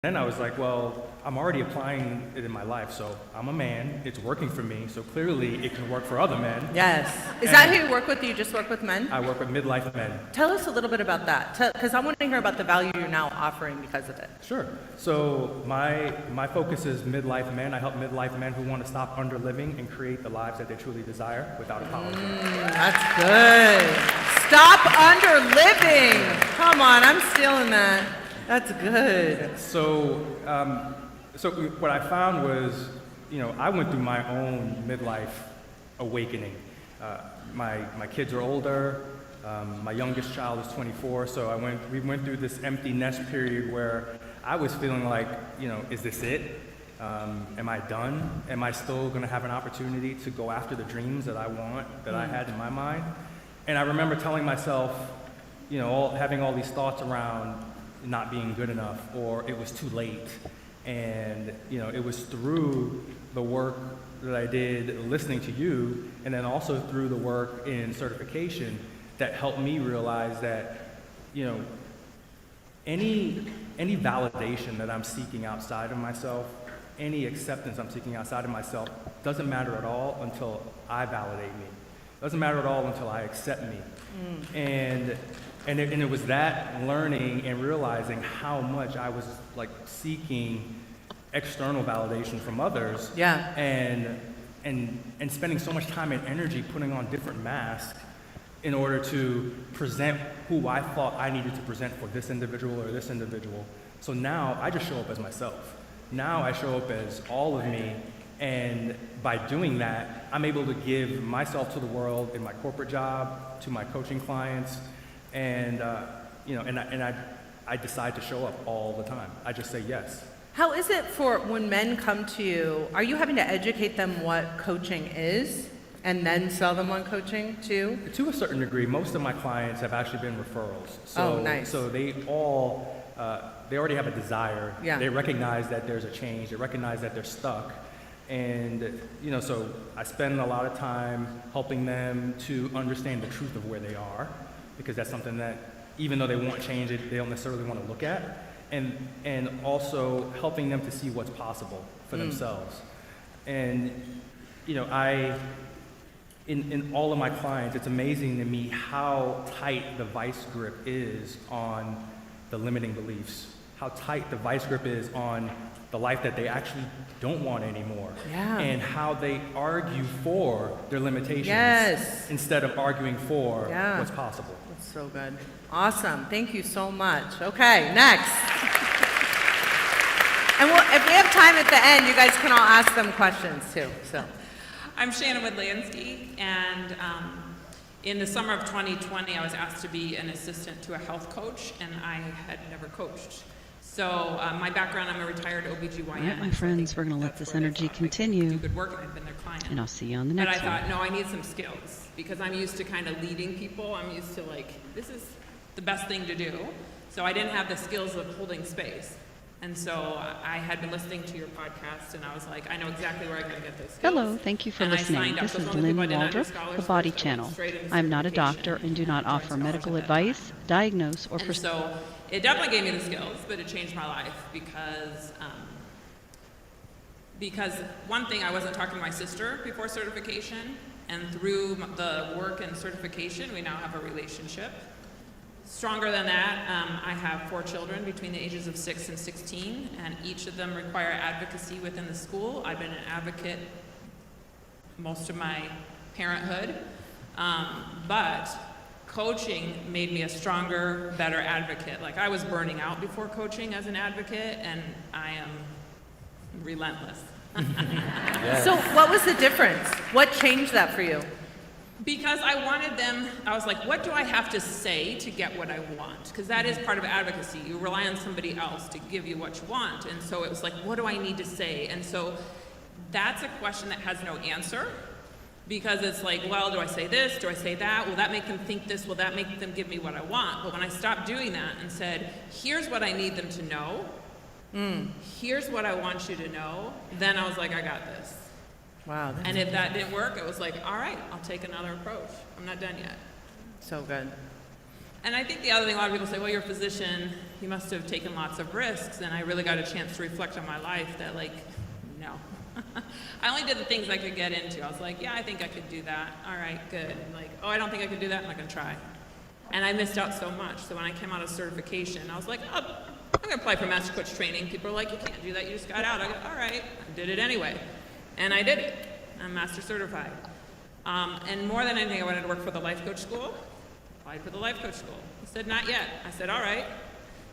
Then I was like, well, I'm already applying it in my life. So I'm a man, it's working for me. So clearly it can work for other men. Yes. Is that who you work with? Do you just work with men? I work with midlife men. Tell us a little bit about that, because I want to hear about the value you're now offering because of it. Sure. So my focus is midlife men. I help midlife men who want to stop underliving and create the lives that they truly desire without apology. That's good. Stop underliving. Come on, I'm stealing that. That's good. So, so what I found was, I went through my own midlife awakening. My kids are older. My youngest child is 24. So we went through this empty nest period where I was feeling like, is this it? Am I done? Am I still going to have an opportunity to go after the dreams that I want, that I had in my mind? And I remember telling myself, having all these thoughts around not being good enough, or it was too late. And it was through the work that I did listening to you, and then also through the work in certification that helped me realize that any validation that I'm seeking outside of myself, any acceptance I'm seeking outside of myself, doesn't matter at all until I validate me. Doesn't matter at all until I accept me. And it was that learning and realizing how much I was seeking external validation from others. Yeah. And spending so much time and energy putting on different masks in order to present who I thought I needed to present for this individual or this individual. So now I just show up as myself. Now I show up as all of me, and by doing that, I'm able to give myself to the world in my corporate job, to my coaching clients, and I decide to show up all the time. I just say yes. How is it for when men come to you? Are you having to educate them what coaching is and then sell them on coaching too? To a certain degree, most of my clients have actually been referrals. So, oh, nice. So they already have a desire. Yeah. They recognize that there's a change. They recognize that they're stuck. And, so I spend a lot of time helping them to understand the truth of where they are, because that's something that, even though they want change, they don't necessarily want to look at. And also helping them to see what's possible for themselves. And, in all of my clients, it's amazing to me how tight the vice grip is on the limiting beliefs, how tight the vice grip is on the life that they actually don't want anymore. Yeah. And how they argue for their limitations instead of arguing for what's possible. That's so good. Awesome. Thank you so much. Okay, next. And if we have time at the end, you guys can all ask them questions too. So, I'm Shannon Woodlansky, and in the summer of 2020, I was asked to be an assistant to a health coach, and I had never coached. So my background, I'm a retired OBGYN. All right, my friends, we're going to let this energy continue. Do good work, and I've been their client. And I'll see you on the next one. But I thought, no, I need some skills, because I'm used to kind of leading people. I'm used to this is the best thing to do. So I didn't have the skills of holding space. And so I had been listening to your podcast, and I was like, I know exactly where I can get those skills. Hello, thank you for listening. This is Lynn Waldrop, The Body Channel. I'm not a doctor and do not offer medical advice, diagnose, or prescribe. So it definitely gave me the skills, but it changed my life because one thing, I wasn't talking to my sister before certification, and through the work and certification, we now have a relationship. Stronger than that, I have 4 children between the ages of 6 and 16, and each of them require advocacy within the school. I've been an advocate most of my parenthood, but coaching made me a stronger, better advocate. I was burning out before coaching as an advocate, and I am relentless. So what was the difference? What changed that for you? Because I wanted them, I was like, what do I have to say to get what I want? Because that is part of advocacy. You rely on somebody else to give you what you want. And so it was like, what do I need to say? And so that's a question that has no answer. Because it's like, well, do I say this? Do I say that? Will that make them think this? Will that make them give me what I want? But when I stopped doing that and said, here's what I need them to know, here's what I want you to know, then I was like, I got this. Wow. And if that didn't work, it was like, all right, I'll take another approach. I'm not done yet. So good. And I think the other thing, a lot of people say, well, you're a physician, you must have taken lots of risks. And I really got a chance to reflect on my life that, like, no. I only did the things I could get into. I was like, yeah, I think I could do that. All right, good. Like, oh, I don't think I could do that. I'm not going to try. And I missed out so much. So when I came out of certification, I was like, oh, I'm going to apply for master coach training. People are like, you can't do that. You just got out. I go, all right. I did it anyway. And I did it. I'm master certified. And more than anything, I wanted to work for the life coach school. Applied for the life coach school. He said, not yet. I said, all right.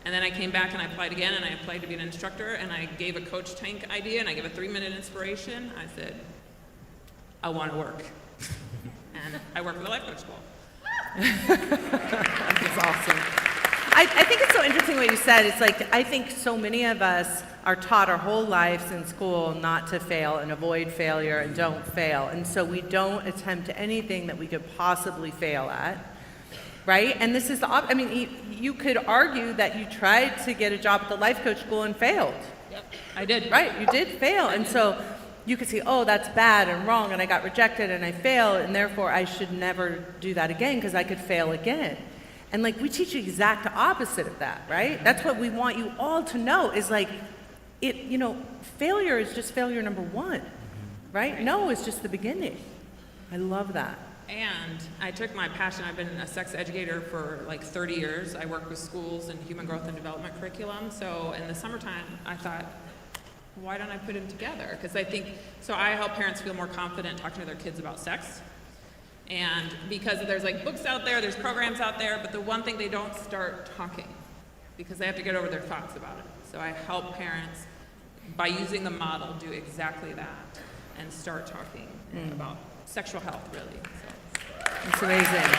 And then I came back and I applied again, and I applied to be an instructor, and I gave a coach tank idea, and I gave a 3-minute inspiration. I said, I want to work. And I work for the life coach school. That's awesome. I think it's so interesting what you said. It's like, I think so many of us are taught our whole lives in school not to fail and avoid failure and don't fail. And so we don't attempt anything that we could possibly fail at, right? And this is I mean, you could argue that you tried to get a job at the life coach school and failed. Yep, I did. Right, you did fail. And so you could say, oh, that's bad and wrong, and I got rejected and I failed, and therefore I should never do that again because I could fail again. And like, we teach the exact opposite of that, right? That's what we want you all to know is like, failure is just failure number one, right? No is just the beginning. I love that. And I took my passion. I've been a sex educator for like 30 years. I work with schools and human growth and development curriculum. So in the summertime, I thought, why don't I put them together? Because I think, so I help parents feel more confident talking to their kids about sex. And because there's like books out there, there's programs out there, but the one thing they don't start talking because they have to get over their thoughts about it. So I help parents, by using the model, do exactly that and start talking about sexual health, really. So. It's amazing.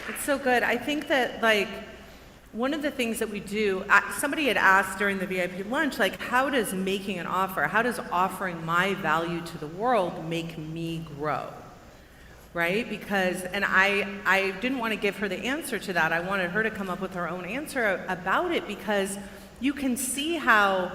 It's so good. I think that, like, one of the things that we do, somebody had asked during the VIP lunch, like, how does making an offer, how does offering my value to the world make me grow? Right? Because, and I didn't want to give her the answer to that. I wanted her to come up with her own answer about it, because you can see how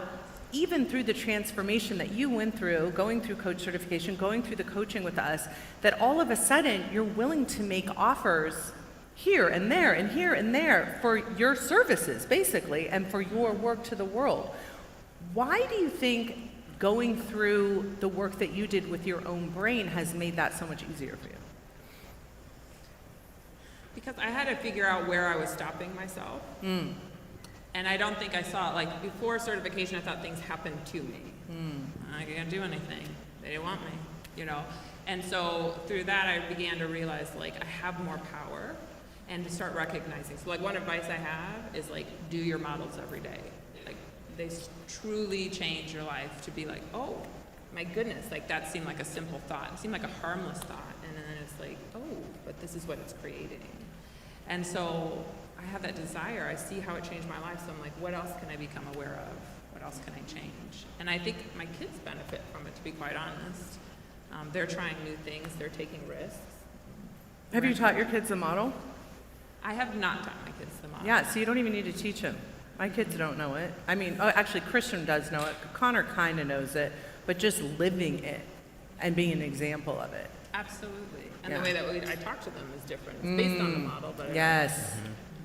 even through the transformation that you went through, going through coach certification, going through the coaching with us, that all of a sudden you're willing to make offers here and there and here and there for your services, basically, and for your work to the world. Why do you think going through the work that you did with your own brain has made that so much easier for you? Because I had to figure out where I was stopping myself. And I don't think I saw it. Like, before certification, I thought things happened to me. I can't do anything. They didn't want me, you know? And so through that, I began to realize, like, I have more power, and to start recognizing. So, like, one advice I have is, like, do your models every day. Like, they truly change your life to be like, oh, my goodness, like, that seemed like a simple thought. It seemed like a harmless thought. And then it's like, oh, but this is what it's creating. And so I have that desire. I see how it changed my life. So I'm like, what else can I become aware of? What else can I change? And I think my kids benefit from it, to be quite honest. They're trying new things. They're taking risks. Have you taught your kids the model? I have not taught my kids the model. Yeah, so you don't even need to teach them. My kids don't know it. I mean, actually, Christian does know it. Connor kind of knows it, but just living it and being an example of it. Absolutely. And Yeah. the way that I talk to them is different. It's based on the model, but Yes,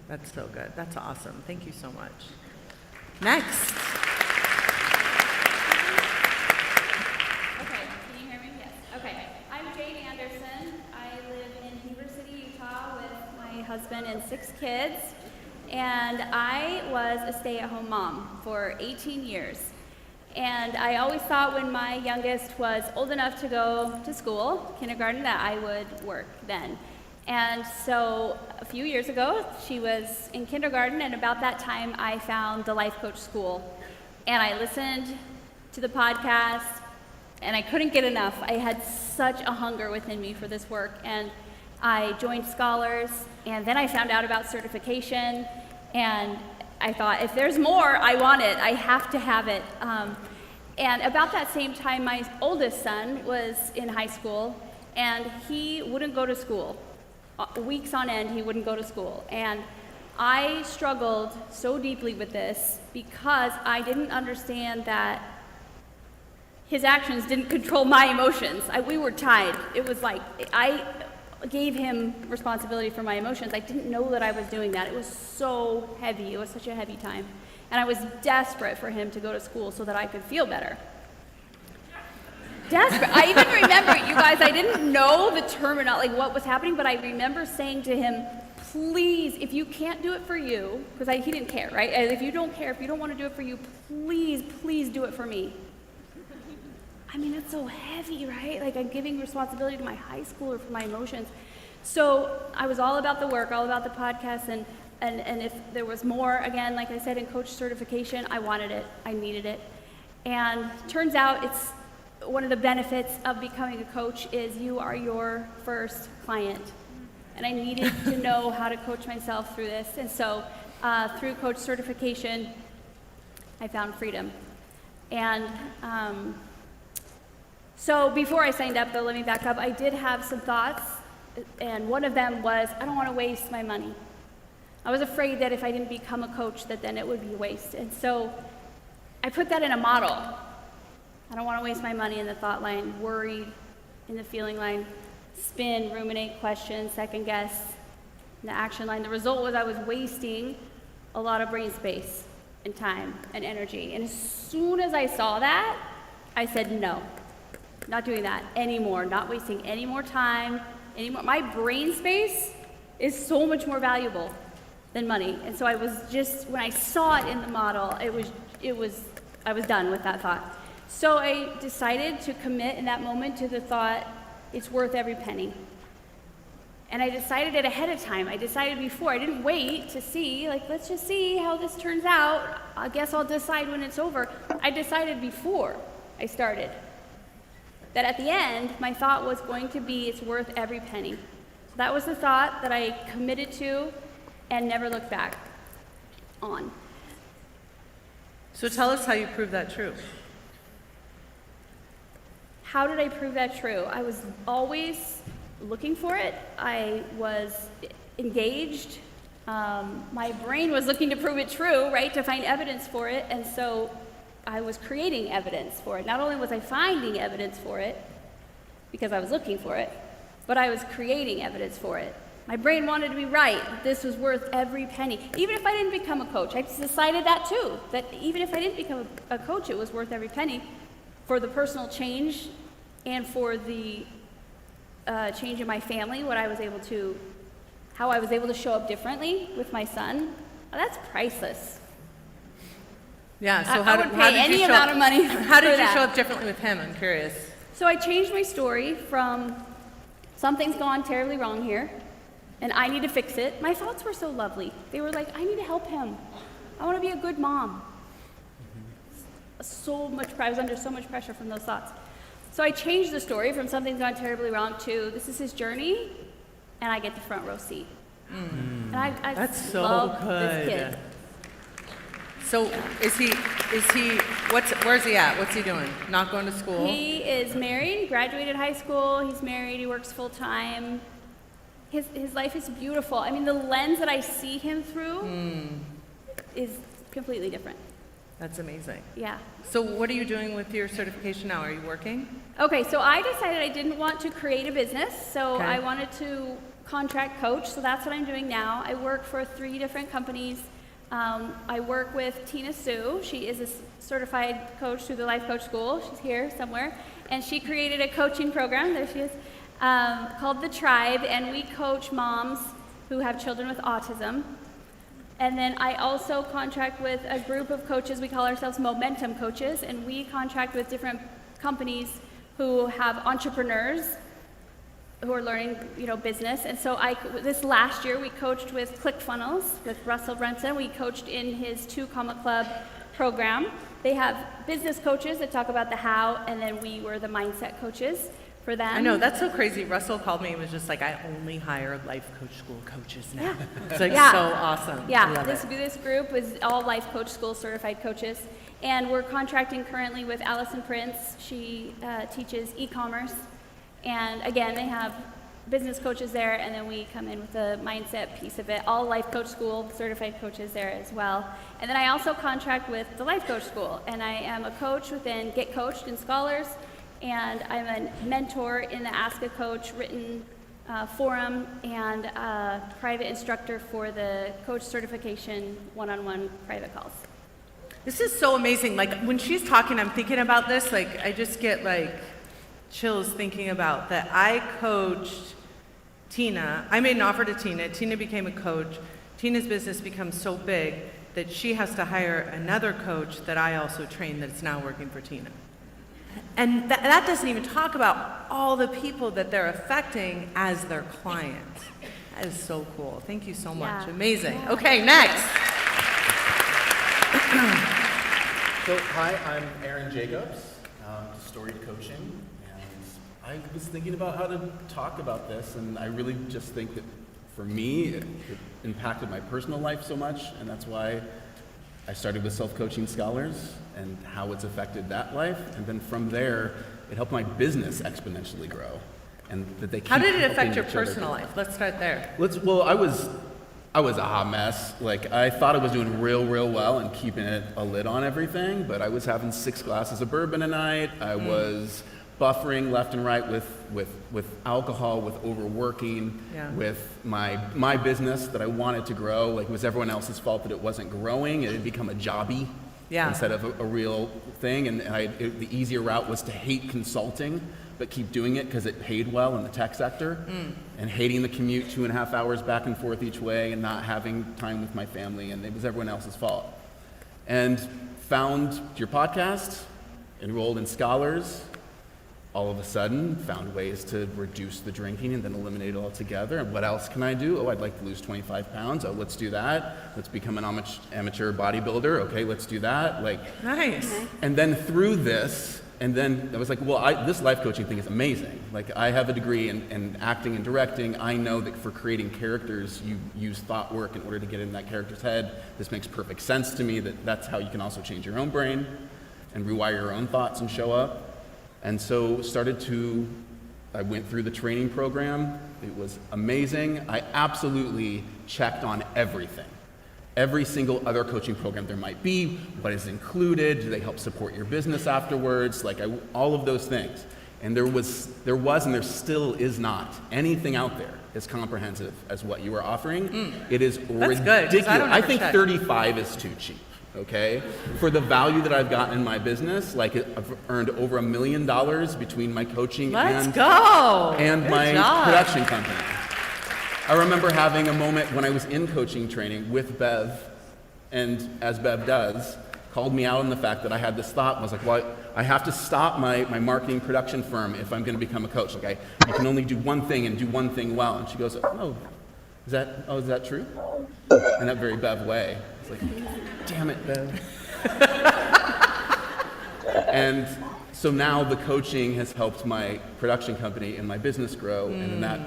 that's so good. That's awesome. Thank you so much. Next. Okay, can you hear me? Yes. Okay. I'm Jade Anderson. I live in Heber City, Utah with my husband and 6 kids. And I was a stay-at-home mom for 18 years. And I always thought when my youngest was old enough to go to school, kindergarten, that I would work then. And so a few years ago, she was in kindergarten, and about that time, I found the Life Coach School. And I listened to the podcast, and I couldn't get enough. I had such a hunger within me for this work. And I joined Scholars, and then I found out about certification, and I thought, if there's more, I want it. I have to have it. And about that same time, my oldest son was in high school, and he wouldn't go to school. Weeks on end, he wouldn't go to school. And I struggled so deeply with this because I didn't understand that his actions didn't control my emotions. We were tied. It was like, I gave him responsibility for my emotions. I didn't know that I was doing that. It was so heavy. It was such a heavy time. And I was desperate for him to go to school so that I could feel better. Desperate. I even remember, you guys, I didn't know the terminology, like what was happening, but I remember saying to him, please, if you can't do it for you, because he didn't care, right? And if you don't care, if you don't want to do it for you, please, please do it for me. I mean, it's so heavy, right? Like I'm giving responsibility to my high schooler for my emotions. So I was all about the work, all about the podcast, and if there was more, again, like I said, in coach certification, I wanted it, I needed it. And turns out it's one of the benefits of becoming a coach is you are your first client. And I needed to know how to coach myself through this. And so through coach certification, I found freedom. And so before I signed up, though, let me back up. I did have some thoughts, and one of them was, I don't want to waste my money. I was afraid that if I didn't become a coach, that then it would be a waste. And so I put that in a model. I don't want to waste my money in the thought line, worried in the feeling line, spin, ruminate, question, second guess in the action line. The result was I was wasting a lot of brain space and time and energy. And as soon as I saw that, I said, no, not doing that anymore, not wasting any more time, anymore. My brain space is so much more valuable than money. And so I was just, when I saw it in the model, I was done with that thought. So I decided to commit in that moment to the thought, it's worth every penny. And I decided it ahead of time. I decided before. I didn't wait to see, like, let's just see how this turns out. I guess I'll decide when it's over. I decided before I started that at the end, my thought was going to be, it's worth every penny. So that was the thought that I committed to and never looked back on. So tell us how you proved that true. How did I prove that true? I was always looking for it. I was engaged. My brain was looking to prove it true, right, to find evidence for it. And so I was creating evidence for it. Not only was I finding evidence for it, because I was looking for it, but I was creating evidence for it. My brain wanted to be right. This was worth every penny. Even if I didn't become a coach, I decided that too, that even if I didn't become a coach, it was worth every penny for the personal change and for the change in my family, how I was able to show up differently with my son. That's priceless. Yeah, so I would pay any amount of money How did for you that. show up differently with him? I'm curious. So I changed my story from something's gone terribly wrong here, and I need to fix it. My thoughts were so lovely. They were like, I need to help him. I want to be a good mom. I was under so much pressure from those thoughts. So I changed the story from something's gone terribly wrong to this is his journey, and I get the front row seat. And I That's so love good. this kid. So where's he at? What's he doing? Not going to school? He is married, graduated high school, he's married, he works full time. His life is beautiful. I mean, the lens that I see him through is completely different. That's amazing. Yeah. So what are you doing with your certification now? Are you working? Okay, so I decided I didn't want to create a business, so Okay. I wanted to contract coach, so that's what I'm doing now. I work for 3 different companies. I work with Tina Sue. She is a certified coach through the Life Coach School. She's here somewhere. And she created a coaching program, there she is, called The Tribe, and we coach moms who have children with autism. And then I also contract with a group of coaches. We call ourselves Momentum Coaches, and we contract with different companies who have entrepreneurs who are learning, business. And so this last year, we coached with ClickFunnels with Russell Brunson. We coached in his 2 Comma Club program. They have business coaches that talk about the how, and then we were the mindset coaches for them. I know, that's so crazy. Russell called me and was just like, I only hire Life Coach School coaches now. Yeah. It's like Yeah. so awesome. I Yeah, love this it. group is all Life Coach School certified coaches. And we're contracting currently with Allison Prince. She teaches e-commerce. And again, they have business coaches there, and then we come in with the mindset piece of it. All life coach school, certified coaches there as well. And then I also contract with the life coach school, and I am a coach within Get Coached and Scholars, and I'm a mentor in the Ask a Coach written forum, and a private instructor for the coach certification one-on-one private calls. This is so amazing. Like when she's talking, I'm thinking about this. Like I just get like chills thinking about that. I coached Tina. I made an offer to Tina. Tina became a coach. Tina's business becomes so big that she has to hire another coach that I also train that's now working for Tina. And that doesn't even talk about all the people that they're affecting as their clients. That is so cool. Thank you so much. Yeah. Amazing. Yeah. Okay, next. So, hi, I'm Aaron Jacobs, Storied Coaching, and I was thinking about how to talk about this, and I really just think that for me, it impacted my personal life so much, and that's why I started with Self-Coaching Scholars and how it's affected that life, and then from there, it helped my business exponentially grow, and that they keep How did it affect helping your each other personal grow. life? Let's start there. Well, I was a hot mess. Like, I thought I was doing real well and keeping a lid on everything, but I was having 6 glasses of bourbon a night. I was buffering left and right with alcohol, with overworking, Yeah. with my business that I wanted to grow. Like, it was everyone else's fault that it wasn't growing. It had become a jobby instead of a real thing. And the easier route was to hate consulting, but keep doing it because it paid well in the tech sector, and hating the commute 2.5 hours back and forth each way and not having time with my family, and it was everyone else's fault. And found your podcast, enrolled in Scholars, all of a sudden found ways to reduce the drinking and then eliminate it altogether. And what else can I do? Oh, I'd like to lose 25 pounds. Oh, let's do that. Let's become an amateur bodybuilder. Okay, let's do that. Like, Nice. and then through this, and then I was like, well, this life coaching thing is amazing. Like, I have a degree in acting and directing. I know that for creating characters, you use thought work in order to get in that character's head. This makes perfect sense to me, that's how you can also change your own brain and rewire your own thoughts and show up. And so I went through the training program. It was amazing. I absolutely checked on everything. Every single other coaching program there might be, what is included, do they help support your business afterwards, all of those things. And there was and there still is not anything out there as comprehensive as what you are offering. It is ridiculous. good, 'cause I don't I ever think check. 35 is too cheap. Okay, for the value that I've gotten in my business, I've earned over $1 million between my coaching Let's and go. Good my job. production company. I remember having a moment when I was in coaching training with Bev, and as Bev does, called me out on the fact that I had this thought and was like, well, I have to stop my marketing production firm if I'm going to become a coach. You can only do one thing and do one thing well. And she goes, oh, is that true? In that very Bev way. It's like, damn it, Bev. And so now the coaching has helped my production company and my business grow, and that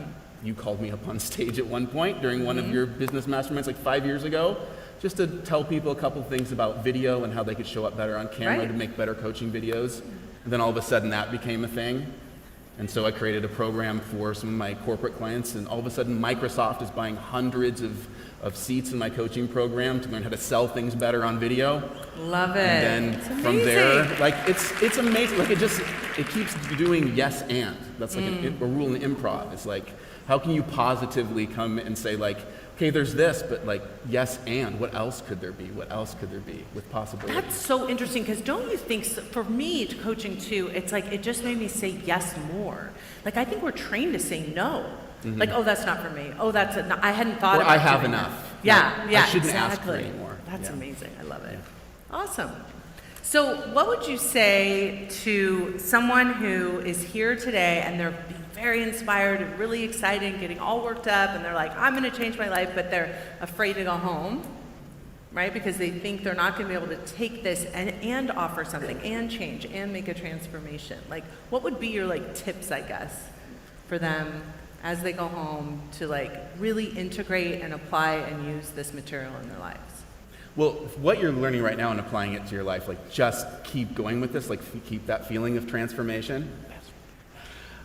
you called me up on stage at one point during one of your business masterminds 5 years ago, just to tell people a couple things about video and how they could show up better on camera Right. to make better coaching videos. And then all of a sudden that became a thing. And so I created a program for some of my corporate clients, and all of a sudden Microsoft is buying hundreds of seats in my coaching program to learn how to sell things better on video. Love it. And then It's from there, amazing. it's amazing. It keeps doing yes and. That's like a rule in improv. It's like, how can you positively come and say okay, there's this, but yes and, what else could there be? What else could there be with possibilities? That's so interesting, because don't you think, for me, coaching too, it's it just made me say yes more. I think we're trained to say no. Oh, that's not for me. Oh, I hadn't thought Or about I have doing enough. that. Yeah, I shouldn't ask for exactly. any more. That's Yeah. amazing. I love it. Awesome. So what would you say to someone who is here today and they're being very inspired and really excited and getting all worked up, and they're like, I'm going to change my life, but they're afraid to go home, right? Because they think they're not going to be able to take this and offer something and change and make a transformation. What would be your tips, I guess, for them as they go home to really integrate and apply and use this material in their lives? Well, what you're learning right now and applying it to your life, just keep going with this, keep that feeling of transformation.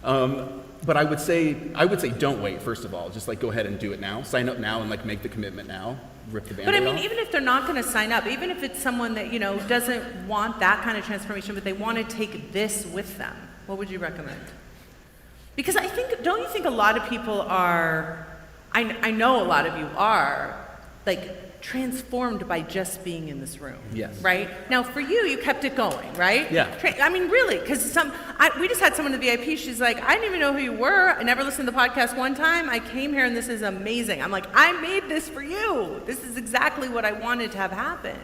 But I would say don't wait, first of all. Just like go ahead and do it now. Sign up now and like make the commitment now. Rip the But Band-Aid I mean, off. even if they're not going to sign up, even if it's someone that, doesn't want that kind of transformation, but they want to take this with them, what would you recommend? Because don't you think a lot of people are, I know a lot of you are, like, transformed by just being in this room. Yes. Right? Now, for you, you kept it going, right? Yeah. I mean, really, because we just had someone in the VIP, she's like, I didn't even know who you were. I never listened to the podcast one time. I came here and this is amazing. I'm like, I made this for you. This is exactly what I wanted to have happen.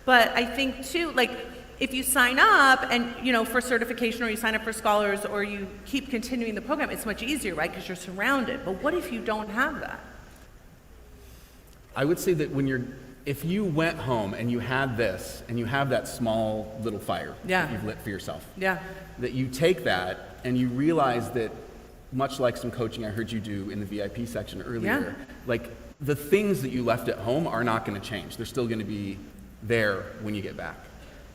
But I think, too, like, if you sign up and, for certification, or you sign up for scholars, or you keep continuing the program, it's much easier, right? Because you're surrounded. But what if you don't have that? I would say that if you went home and you had this, and you have that small little fire Yeah. that you've lit for yourself, Yeah. that you take that and you realize that, much like some coaching I heard you do in the VIP section earlier, like the things that you left at home are not going to change. They're still going to be there when you get back.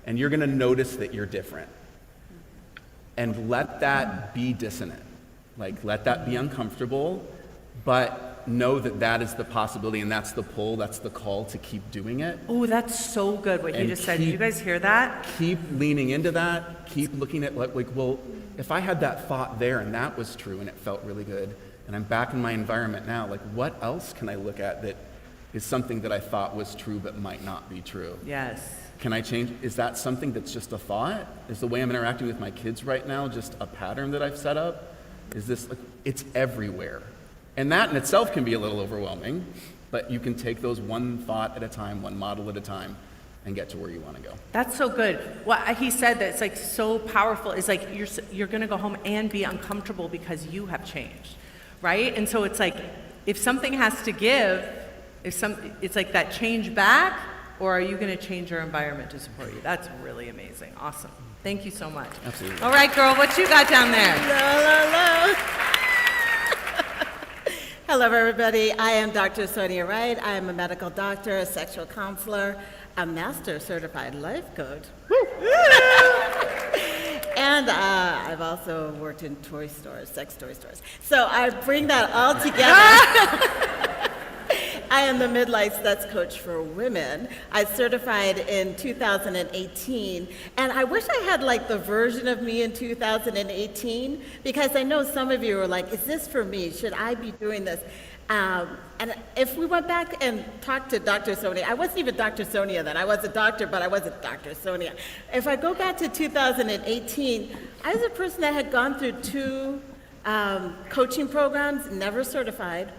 And you're going to notice that you're different. And let that be dissonant. Like, let that be uncomfortable, but know that that is the possibility, and that's the pull, that's the call to keep doing it. Oh, that's so good what you And just said. Did you guys hear that? Keep leaning into that. Keep looking at like, well, if I had that thought there and that was true and it felt really good, and I'm back in my environment now, like what else can I look at that is something that I thought was true but might not be true? Yes. Can I change? Is that something that's just a thought? Is the way I'm interacting with my kids right now just a pattern that I've set up? Is this like, it's everywhere. And that in itself can be a little overwhelming, but you can take those one thought at a time, one model at a time, and get to where you want to go. That's so good. What he said that's like so powerful is like you're going to go home and be uncomfortable because you have changed, right? And so it's like if something has to give, it's like that change back, or are you going to change your environment to support you? That's really amazing. Awesome. Thank you so much. Absolutely. All right, girl, what you got down there? Hello. Hello, everybody. I am Dr. Sonia Wright. I am a medical doctor, a sexual counselor, a master certified life coach. And I've also worked in toy stores, sex toy stores. So I bring that all together. I am the midlife sex coach for women. I certified in 2018, and I wish I had like the version of me in 2018, because I know some of you are like, is this for me? Should I be doing this? And if we went back and talked to Dr. Sonia, I wasn't even Dr. Sonia then. I was a doctor, but I wasn't Dr. Sonia. If I go back to 2018, I was a person that had gone through 2 coaching programs, never certified.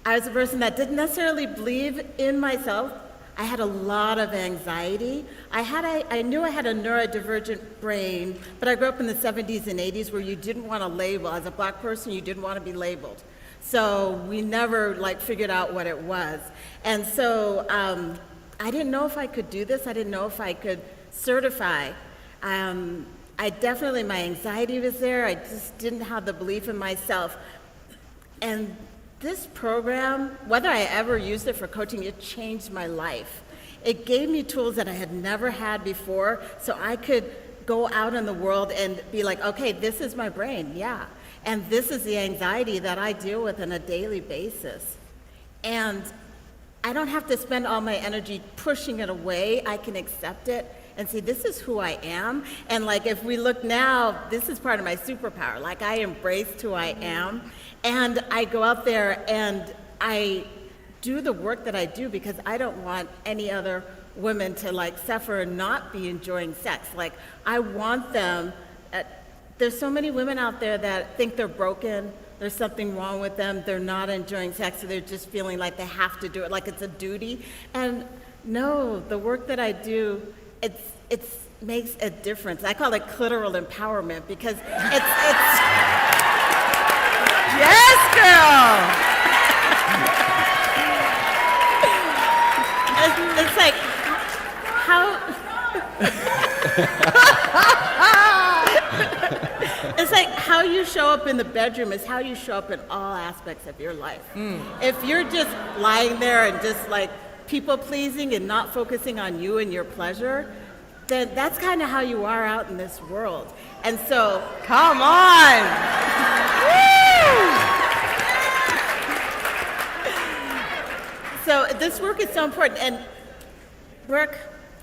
I was a person that didn't necessarily believe in myself. I had a lot of anxiety. I knew I had a neurodivergent brain, but I grew up in the 70s and 80s where you didn't want to label. As a black person, you didn't want to be labeled. So we never figured out what it was. And so I didn't know if I could do this. I didn't know if I could certify. My anxiety was there. I just didn't have the belief in myself. And this program, whether I ever used it for coaching, it changed my life. It gave me tools that I had never had before, so I could go out in the world and be like, okay, this is my brain, yeah. And this is the anxiety that I deal with on a daily basis. And I don't have to spend all my energy pushing it away. I can accept it and say, this is who I am. And if we look now, this is part of my superpower. I embraced who I am. And I go out there and I do the work that I do because I don't want any other women to suffer and not be enjoying sex. I want them, there's so many women out there that think they're broken, there's something wrong with them, they're not enjoying sex, so they're just feeling like they have to do it, like it's a duty. And no, the work that I do, it makes a difference. I call it clitoral empowerment because it's Yes, girl! it's like how it's like how you show up in the bedroom is how you show up in all aspects of your life. If you're just lying there and just people pleasing and not focusing on you and your pleasure, then that's kind of how you are out in this world. And so, Come on. so this work is so important. And Brooke,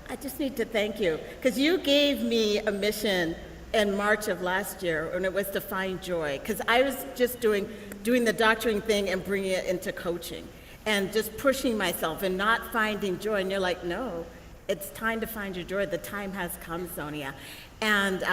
I just need to thank you because you gave me a mission in March of last year, and it was to find joy. Because I was just doing the doctoring thing and bringing it into coaching, and just pushing myself and not finding joy. And you're like, no, it's time to find your joy. The time has come, Sonia. And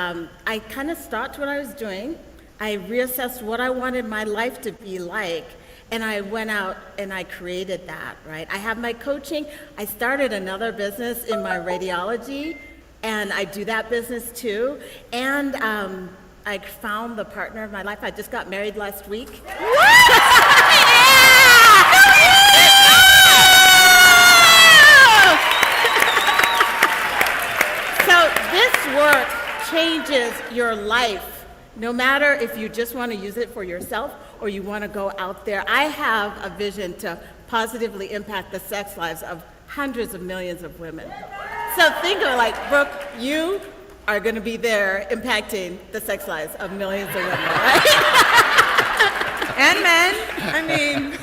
I kind of stopped what I was doing. I reassessed what I wanted my life to be like, and I went out and I created that, right? I have my coaching. I started another business in my radiology, and I do that business too. And I found the partner of my life. I just got married last week. So this work changes your life, no matter if you just want to use it for yourself or you want to go out there. I have a vision to positively impact the sex lives of hundreds of millions of women. So think of it like, Brooke, you are going to be there impacting the sex lives of millions of women, right? And men. I mean,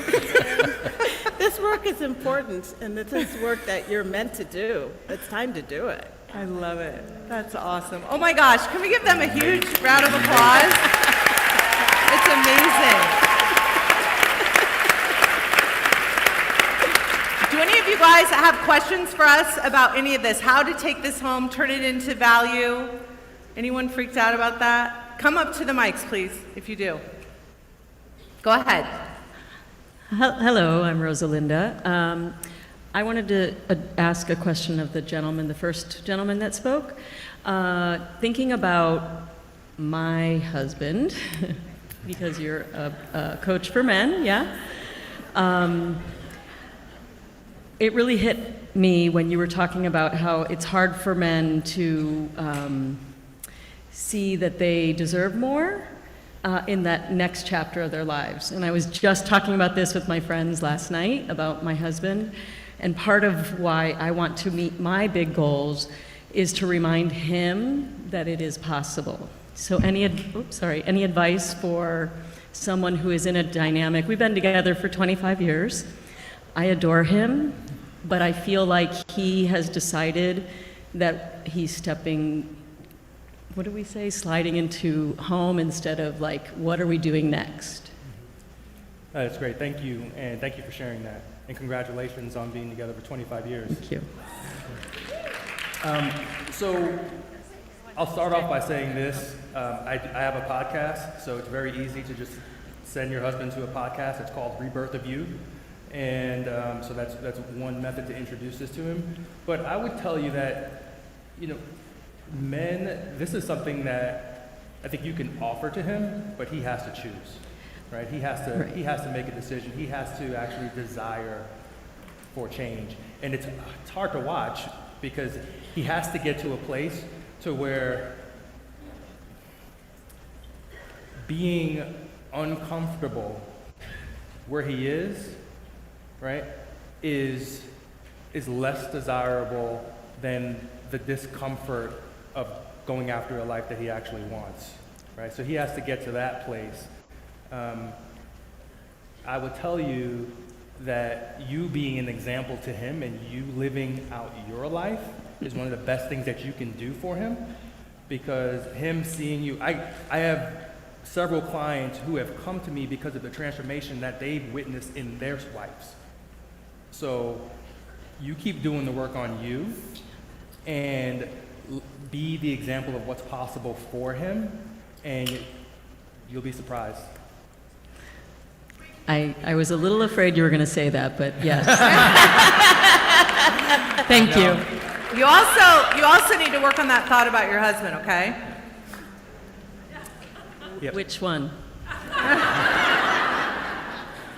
This work is important, and this is work that you're meant to do. It's time to do it. I love it. That's awesome. Oh my gosh, can we give them a huge round of applause? It's amazing. Do any of you guys have questions for us about any of this? How to take this home, turn it into value? Anyone freaked out about that? Come up to the mics, please, if you do. Go ahead. Hello, I'm Rosalinda. I wanted to ask a question of the gentleman, the first gentleman that spoke. Thinking about my husband, because you're a coach for men, yeah? It really hit me when you were talking about how it's hard for men to see that they deserve more in that next chapter of their lives. And I was just talking about this with my friends last night about my husband. And part of why I want to meet my big goals is to remind him that it is possible. So any advice for someone who is in a dynamic? We've been together for 25 years. I adore him, but I feel like he has decided that he's stepping, what do we say, sliding into home instead of like, what are we doing next? That's great. Thank you, and thank you for sharing that. And congratulations on being together for 25 years. Thank you. So I'll start off by saying this. I have a podcast, so it's very easy to just send your husband to a podcast. It's called Rebirth of You. And so that's one method to introduce this to him. But I would tell you that, men, this is something that I think you can offer to him, but he has to choose. Right? He has to make a decision. He has to actually desire for change. And it's hard to watch because he has to get to a place to where being uncomfortable where he is, right, is less desirable than the discomfort of going after a life that he actually wants. Right? So he has to get to that place. I would tell you that you being an example to him and you living out your life is one of the best things that you can do for him, because him seeing you, I have several clients who have come to me because of the transformation that they've witnessed in their lives. So you keep doing the work on you and be the example of what's possible for him, and you'll be surprised. I was a little afraid you were going to say that, but yes. Thank you. You also need to work on that thought about your husband, okay? Yep. Which one?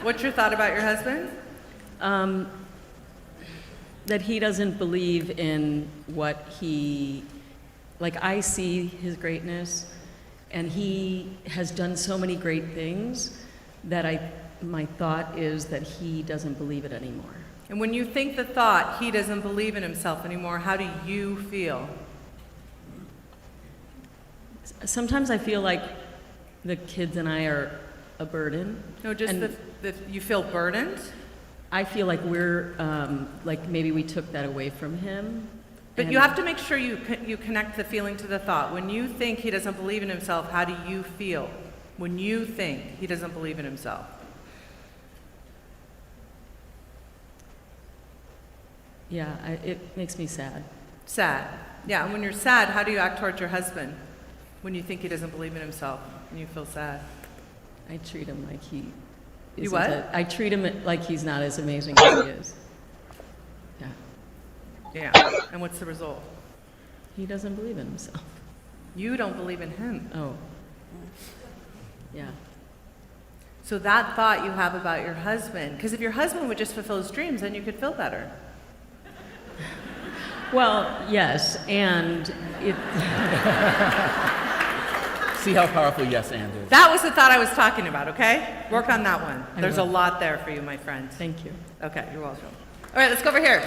What's your thought about your husband? That he doesn't believe in what I see his greatness, and he has done so many great things that my thought is that he doesn't believe it anymore. And when you think the thought, he doesn't believe in himself anymore, how do you feel? sometimes I feel like the kids and I are a burden. No, just And you feel burdened? I feel like we're, like maybe we took that away from him. But and- you have to make sure you connect the feeling to the thought. When you think he doesn't believe in himself, how do you feel? When you think he doesn't believe in himself? Yeah, it makes me sad. Sad. Yeah, and when you're sad, how do you act towards your husband? When you think he doesn't believe in himself and you feel sad? I treat him like he You isn't what? I treat him like he's not as amazing as he is. Yeah, Yeah. And what's the result? he doesn't believe in himself. You don't believe in him. Oh. Yeah. So that thought you have about your husband, because if your husband would just fulfill his dreams, then you could feel better. Well, yes, and it, See how powerful yes and is. That was the thought I was talking about, okay? Work on that one. I There's a will. lot there for you, my friend. thank you. Okay, you're welcome. All right, let's go over here.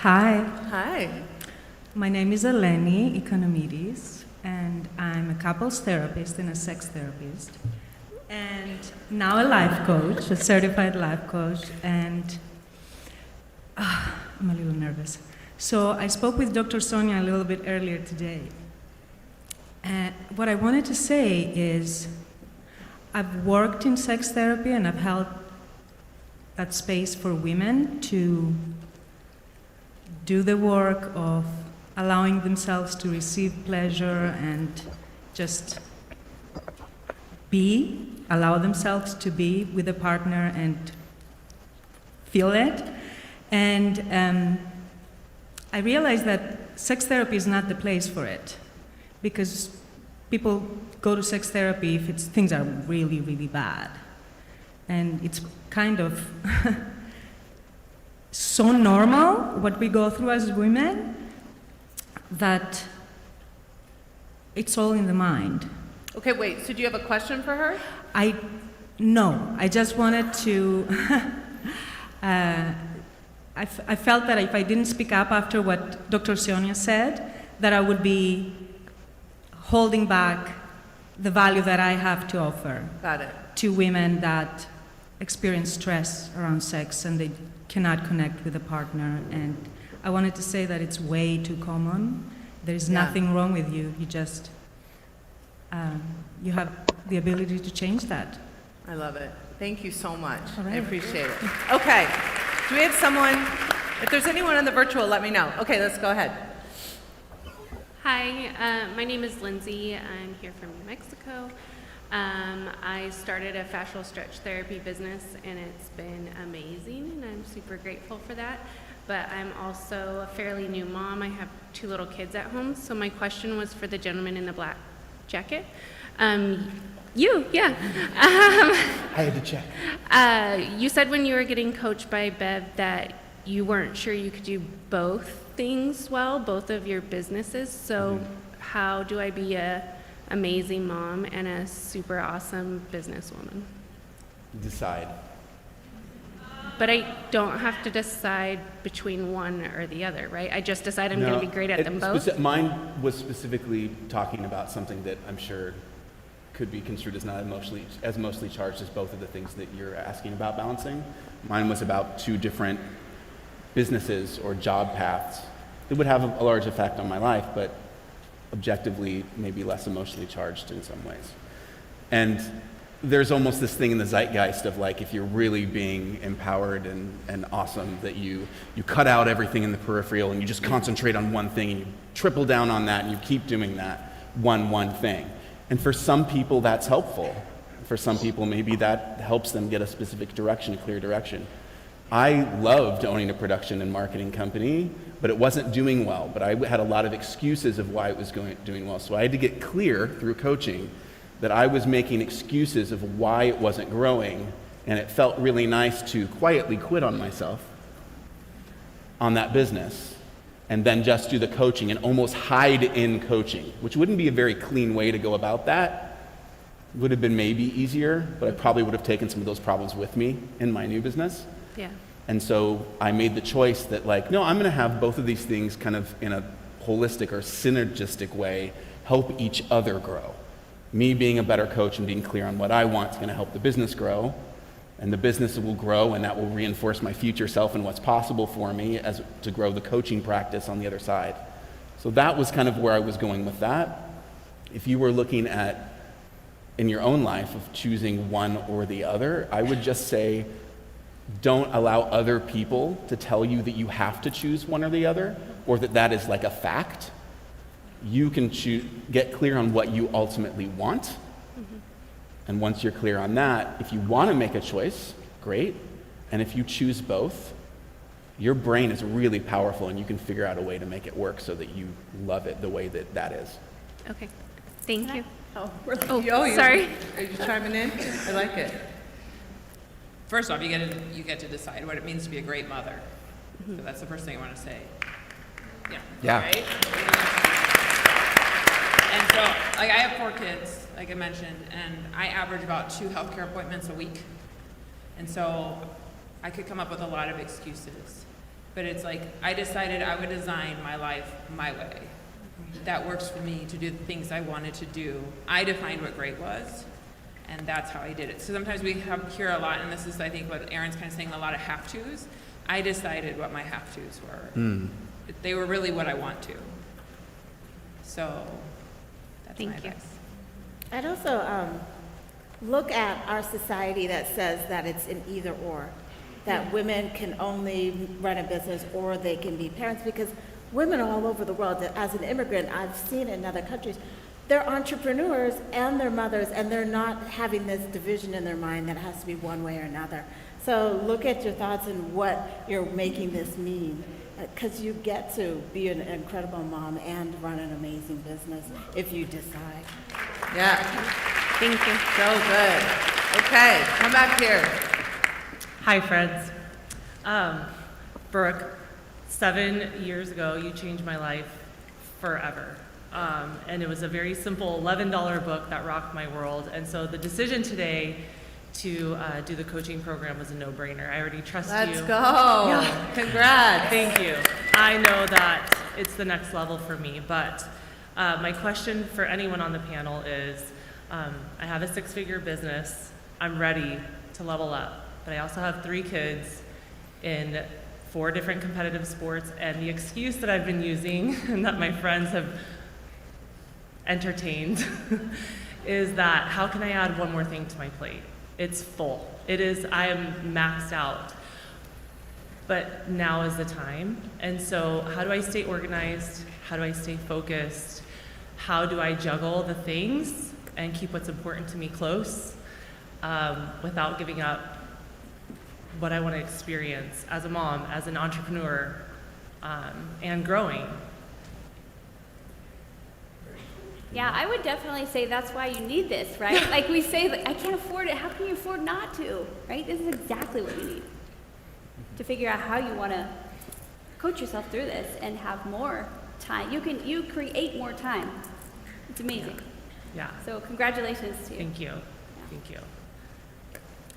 Hi, Hi. my name is Eleni Economides, and I'm a couples therapist and a sex therapist, and now a life coach, a certified life coach, and I'm a little nervous. So I spoke with Dr. Sonia a little bit earlier today. And what I wanted to say is I've worked in sex therapy and I've held that space for women to do the work of allowing themselves to receive pleasure and just allow themselves to be with a partner and feel it. And I realized that sex therapy is not the place for it, because people go to sex therapy if things are really, really bad. And it's kind of so normal what we go through as women that it's all in the mind. Okay, wait, so do you have a question for her? No, I just wanted to, I felt that if I didn't speak up after what Dr. Sonia said, that I would be holding back the value that I have to offer Got it. to women that experience stress around sex and they cannot connect with a partner. And I wanted to say that it's way too common. There is Yeah. nothing wrong with you. You just, you have the ability to change that. I love it. Thank you so much. All right. I appreciate it. Okay, do we have someone? If there's anyone on the virtual, let me know. Okay, let's go ahead. Hi, my name is Lindsay. I'm here from New Mexico. I started a fascial stretch therapy business and it's been amazing and I'm super grateful for that. But I'm also a fairly new mom. I have 2 little kids at home. So my question was for the gentleman in the black jacket. Yeah. I had to check. You said when you were getting coached by Bev that you weren't sure you could do both things well, both of your businesses. So how do I be a amazing mom and a super awesome businesswoman? Decide. But I don't have to decide between one or the other, right? I just decide I'm going to be great at them both. Mine was specifically talking about something that I'm sure could be construed as not as mostly charged as both of the things that you're asking about balancing. Mine was about 2 different businesses or job paths that would have a large effect on my life, but objectively maybe less emotionally charged in some ways. And there's almost this thing in the zeitgeist of like, if you're really being empowered and awesome, that you cut out everything in the peripheral and you just concentrate on one thing and you triple down on that and you keep doing that one thing. And for some people that's helpful. For some people maybe that helps them get a specific direction, a clear direction. I loved owning a production and marketing company, but it wasn't doing well. But I had a lot of excuses of why it was doing well. So I had to get clear through coaching that I was making excuses of why it wasn't growing, and it felt really nice to quietly quit on myself on that business and then just do the coaching and almost hide in coaching, which wouldn't be a very clean way to go about that. It would have been maybe easier, but I probably would have taken some of those problems with me in my new business. Yeah. And so I made the choice that like, no, I'm going to have both of these things kind of in a holistic or synergistic way help each other grow. Me being a better coach and being clear on what I want is going to help the business grow, and the business will grow, and that will reinforce my future self and what's possible for me as to grow the coaching practice on the other side. So that was kind of where I was going with that. If you were looking at, in your own life, of choosing one or the other, I would just say, don't allow other people to tell you that you have to choose one or the other, or that that is like a fact. You can get clear on what you ultimately want. And once you're clear on that, if you want to make a choice, great. And if you choose both, your brain is really powerful and you can figure out a way to make it work so that you love it the way that that is. Okay. Thank you. Sorry. Are you chiming in? I like it. First off, you get to decide what it means to be a great mother. So that's the first thing I want to say. Yeah. Right? And so, like, I have 4 kids, like I mentioned, and I average about 2 healthcare appointments a week. And so I could come up with a lot of excuses. But it's like, I decided I would design my life my way. That works for me to do the things I wanted to do. I defined what great was, and that's how I did it. So sometimes we hear a lot, and this is, I think, what Aaron's kind of saying, a lot of have-tos. I decided what my have-tos were. They were really what I want to. So that's my advice. I'd also look at our society that says that it's an either or, that women can only run a business or they can be parents, because women all over the world, as an immigrant, I've seen in other countries, they're entrepreneurs and they're mothers, and they're not having this division in their mind that it has to be one way or another. So look at your thoughts and what you're making this mean, because you get to be an incredible mom and run an amazing business if you decide. Yeah. Thank you. So good. Okay, come back here. Hi, friends. Brooke, 7 years ago, you changed my life forever. And it was a very simple $11 book that rocked my world. And so the decision today to do the coaching program was a no-brainer. I already trust you. Let's go. Yeah. Congrats. Thank you. I know that it's the next level for me, but my question for anyone on the panel is, I have a 6-figure business. I'm ready to level up, but I also have 3 kids in 4 different competitive sports, and the excuse that I've been using and that my friends have entertained is that, how can I add one more thing to my plate? It's full. It is, I am maxed out. But now is the time. And so how do I stay organized? How do I stay focused? How do I juggle the things and keep what's important to me close without giving up what I want to experience as a mom, as an entrepreneur, and growing? Yeah, I would definitely say that's why you need this, right? Like we say, I can't afford it. How can you afford not to, right? This is exactly what you need to figure out how you want to coach yourself through this and have more time. You create more time. It's amazing. Yeah. So congratulations to you. Thank you. Thank you.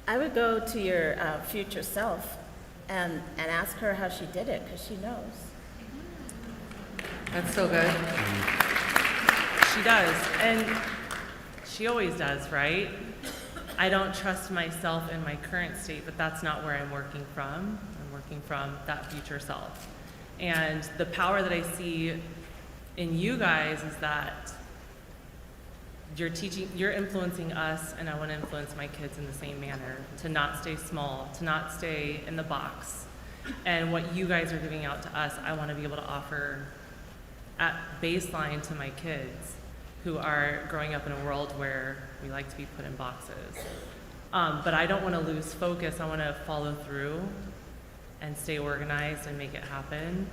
I would go to your future self and ask her how she did it, because she knows. That's so good. She does, and she always does, right? I don't trust myself in my current state, but that's not where I'm working from. I'm working from that future self. And the power that I see in you guys is that you're influencing us, and I want to influence my kids in the same manner, to not stay small, to not stay in the box. And what you guys are giving out to us, I want to be able to offer at baseline to my kids who are growing up in a world where we like to be put in boxes. But I don't want to lose focus. I want to follow through and stay organized and make it happen.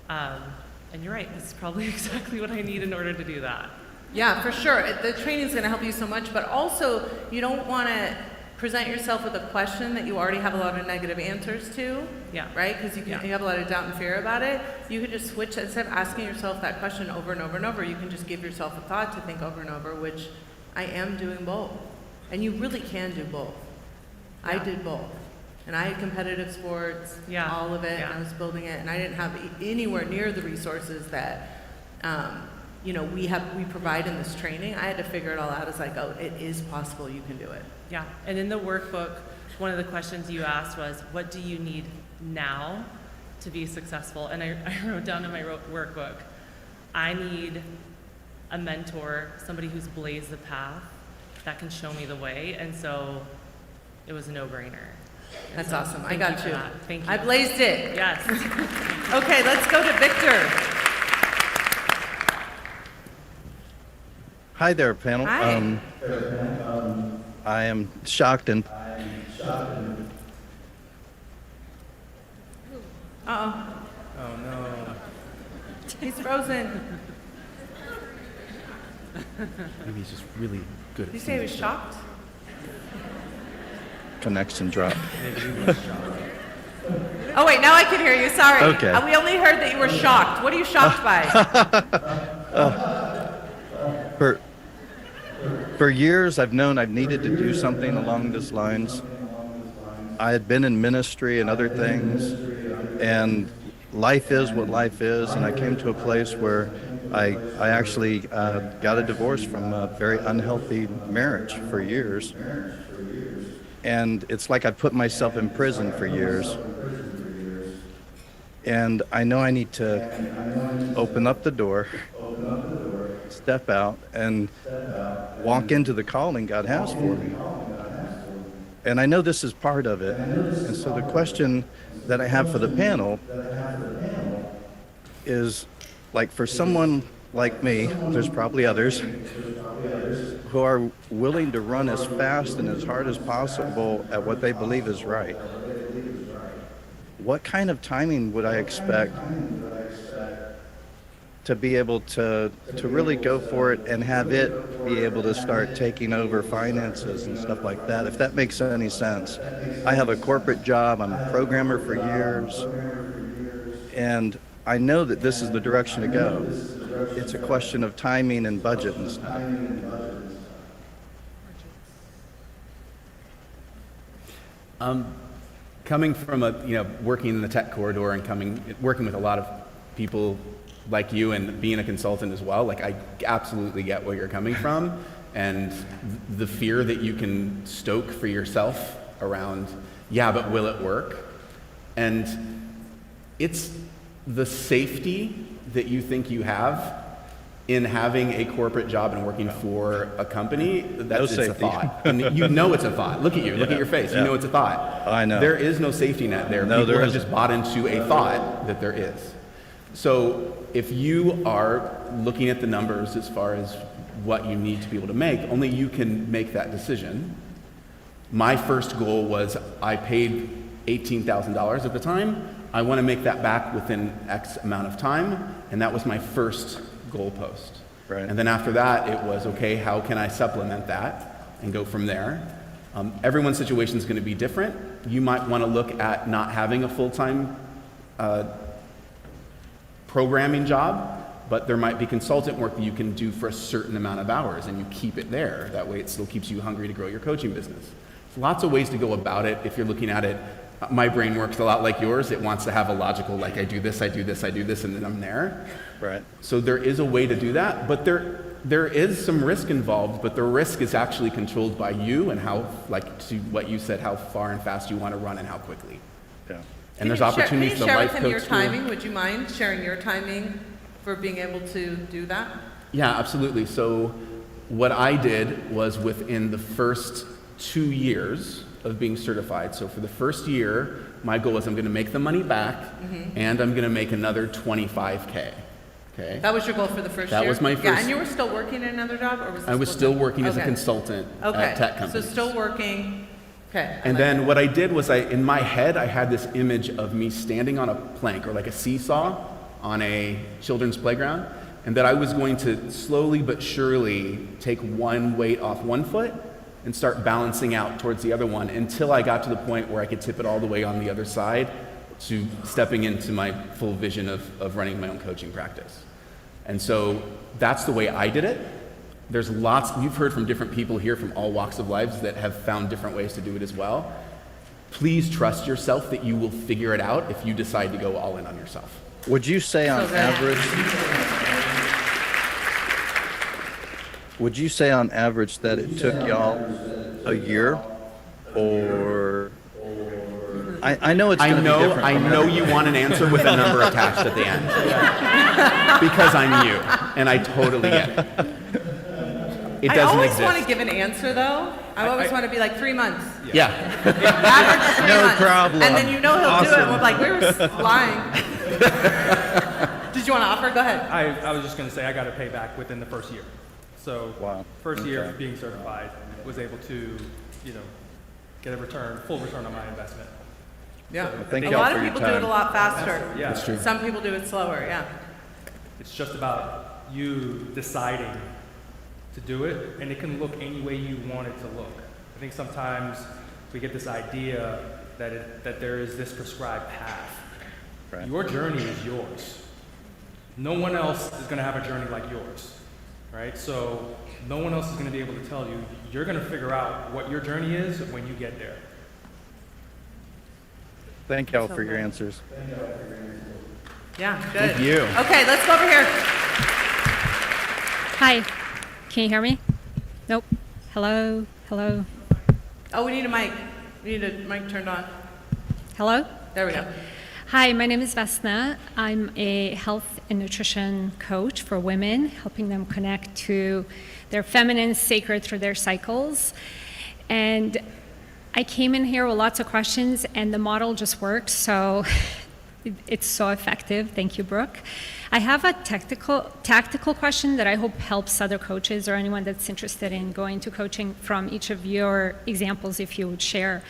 And you're right, this is probably exactly what I need in order to do that. Yeah, for sure. The training is going to help you so much, but also you don't want to present yourself with a question that you already have a lot of negative answers to. Yeah. Right? Because you have a lot of doubt and fear about it. You can just switch, instead of asking yourself that question over and over and over, you can just give yourself a thought to think over and over, which I am doing both. And you really can do both. I did both. And I had competitive sports, Yeah, all of it, and yeah. I was building it, and I didn't have anywhere near the resources that, we provide in this training. I had to figure it all out. It's like, oh, it is possible, you can do it. Yeah, and in the workbook, one of the questions you asked was, what do you need now to be successful? And I wrote down in my workbook, I need a mentor, somebody who's blazed the path that can show me the way. And so it was a no-brainer. And That's so awesome. I thank got for you. that. Thank you. I blazed it. Yes. Okay, let's go to Victor. Hi there, panel. Hi. I am shocked and Uh-oh, Oh, no. he's frozen. Maybe he's just really good Did at you say he was shocked? connection dropped. Oh, wait, now I can hear you. Sorry. Okay. We only heard that you were shocked. What are you shocked by? For years, I've known I've needed to do something along these lines. I had been in ministry and other things, and life is what life is, and I came to a place where I actually got a divorce from a very unhealthy marriage for years. And it's like I put myself in prison for years. And I know I need to open up the door, step out, and walk into the calling God has for me. And I know this is part of it. And so the question that I have for the panel is, like, for someone like me, there's probably others, who are willing to run as fast and as hard as possible at what they believe is right. What kind of timing would I expect to be able to really go for it and have it be able to start taking over finances and stuff like that, if that makes any sense? I have a corporate job. I'm a programmer for years, and I know that this is the direction to go. It's a question of timing and budget and stuff. Coming from working in the tech corridor and working with a lot of people like you and being a consultant as well, like I absolutely get where you're coming from and the fear that you can stoke for yourself around, yeah, but will it work? And it's the safety that you think you have in having a corporate job and working for a company, that's it's a thought. And you know it's a thought. Look at you. Look at your face. You know it's a thought. I know. There is no safety net there. No, People there have isn't. just bought into a thought that there is. So if you are looking at the numbers as far as what you need to be able to make, only you can make that decision. My first goal was I paid $18,000 at the time. I want to make that back within X amount of time, and that was my first goalpost. Right. And then after that, it was, okay, how can I supplement that and go from there? Everyone's situation is going to be different. You might want to look at not having a full-time programming job, but there might be consultant work that you can do for a certain amount of hours, and you keep it there. That way it still keeps you hungry to grow your coaching business. There's lots of ways to go about it if you're looking at it. My brain works a lot like yours. It wants to have a logical, like, I do this, I do this, I do this, and then I'm there. Right. So there is a way to do that, but there is some risk involved, but the risk is actually controlled by you and how, like to what you said, how far and fast you want to run and how quickly. Yeah. And there's opportunities Can to you share life with him your coach school. timing? Would you mind sharing your timing for being able to do that? Yeah, absolutely. So what I did was within the first 2 years of being certified. So for the first year, my goal was I'm going to make the money back and I'm going to make another 25K. Okay. That was your goal for the first That year? was my Yeah, first- and you were still working in another job, or was this I was full-time? still working as a Okay. consultant Okay. at tech companies. So still working. Okay. And then what I did was in my head, I had this image of me standing on a plank or like a seesaw on a children's playground, and that I was going to slowly but surely take one weight off one foot and start balancing out towards the other one until I got to the point where I could tip it all the way on the other side to stepping into my full vision of running my own coaching practice. And so that's the way I did it. There's lots, you've heard from different people here from all walks of lives that have found different ways to do it as well. please trust yourself that you will figure it out if you decide to go all in on yourself. Would you say on average? Would you say on average that it took y'all a year, or I know it's going to be different. I know you want an answer with a number attached at the end, because I'm you, and I totally get it. It doesn't I always exist. want to give an answer, though. I always want to be like 3 months. Yeah. Average 3 No months. problem. And then you know he'll do it. Awesome. And we're like, we were lying. Did you want to offer? Go ahead. I was just going to say I got to pay back within the first year. So Wow. first year Okay. of being certified, was able to, get a full return on my investment. Yeah. Well, thank A y'all lot for of your people do it time. a lot faster. Yeah. That's true. Some people do it slower, yeah. It's just about you deciding to do it, and it can look any way you want it to look. I think sometimes we get this idea that there is this prescribed path. Right. Your journey is yours. No one else is going to have a journey like yours, right? So no one else is going to be able to tell you. You're going to figure out what your journey is when you get there. Thank y'all for your answers. Yeah, good. Thank you. Okay, let's go over here. Hi, can you hear me? Nope. Hello? Hello? Oh, we need a mic. We need a mic turned on. Hello? There we go. Hi, my name is Vesna. I'm a health and nutrition coach for women, helping them connect to their feminine sacred through their cycles. And I came in here with lots of questions, and the model just works, so it's so effective. Thank you, Brooke. I have a tactical question that I hope helps other coaches or anyone that's interested in going to coaching from each of your examples, if you would share.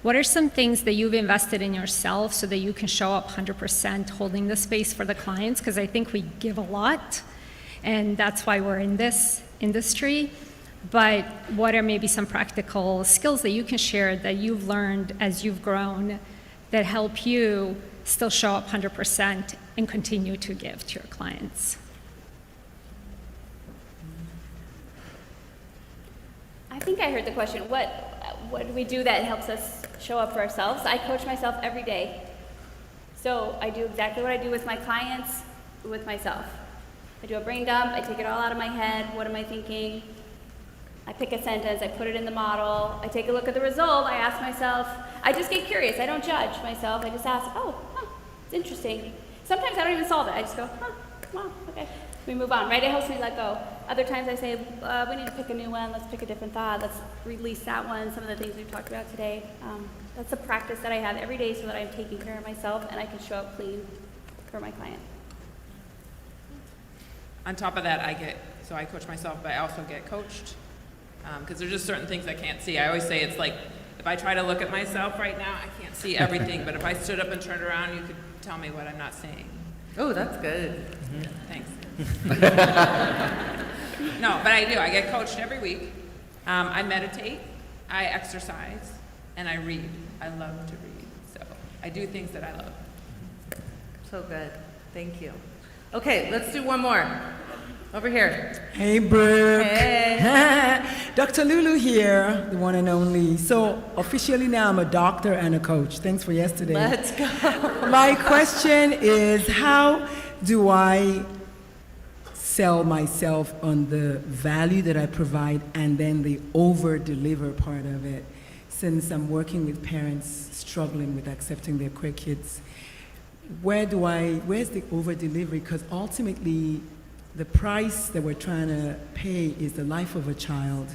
What are some things that you've invested in yourself so that you can show up 100% holding the space for the clients? Because I think we give a lot, and that's why we're in this industry. But what are maybe some practical skills that you can share that you've learned as you've grown that help you still show up 100% and continue to give to your clients? I think I heard the question. What do we do that helps us show up for ourselves? I coach myself every day. So I do exactly what I do with my clients, with myself. I do a brain dump, I take it all out of my head. What am I thinking? I pick a sentence, I put it in the model, I take a look at the result, I ask myself, I just get curious, I don't judge myself, I just ask, it's interesting. Sometimes I don't even solve it, I just go, wow, okay. We move on, right? It helps me let go. Other times I say, we need to pick a new one, let's pick a different thought, let's release that one, some of the things we've talked about today. That's a practice that I have every day so that I'm taking care of myself and I can show up clean for my client. On top of that, I coach myself, but I also get coached. Because there's just certain things I can't see. I always say it's like, if I try to look at myself right now, I can't see everything. But if I stood up and turned around, you could tell me what I'm not seeing. Oh, that's good. Thanks. No, but I do. I get coached every week. I meditate, I exercise, and I read. I love to read. So I do things that I love. So good. Thank you. Okay, let's do one more. Over here. Hey, Brooke. Hey. Dr. Lulu here, the one and only. So officially now I'm a doctor and a coach. Thanks for yesterday. Let's go. My question is, how do I sell myself on the value that I provide and then the over-deliver part of it? Since I'm working with parents struggling with accepting their queer kids, where's the over-delivery? Because ultimately, the price that we're trying to pay is the life of a child.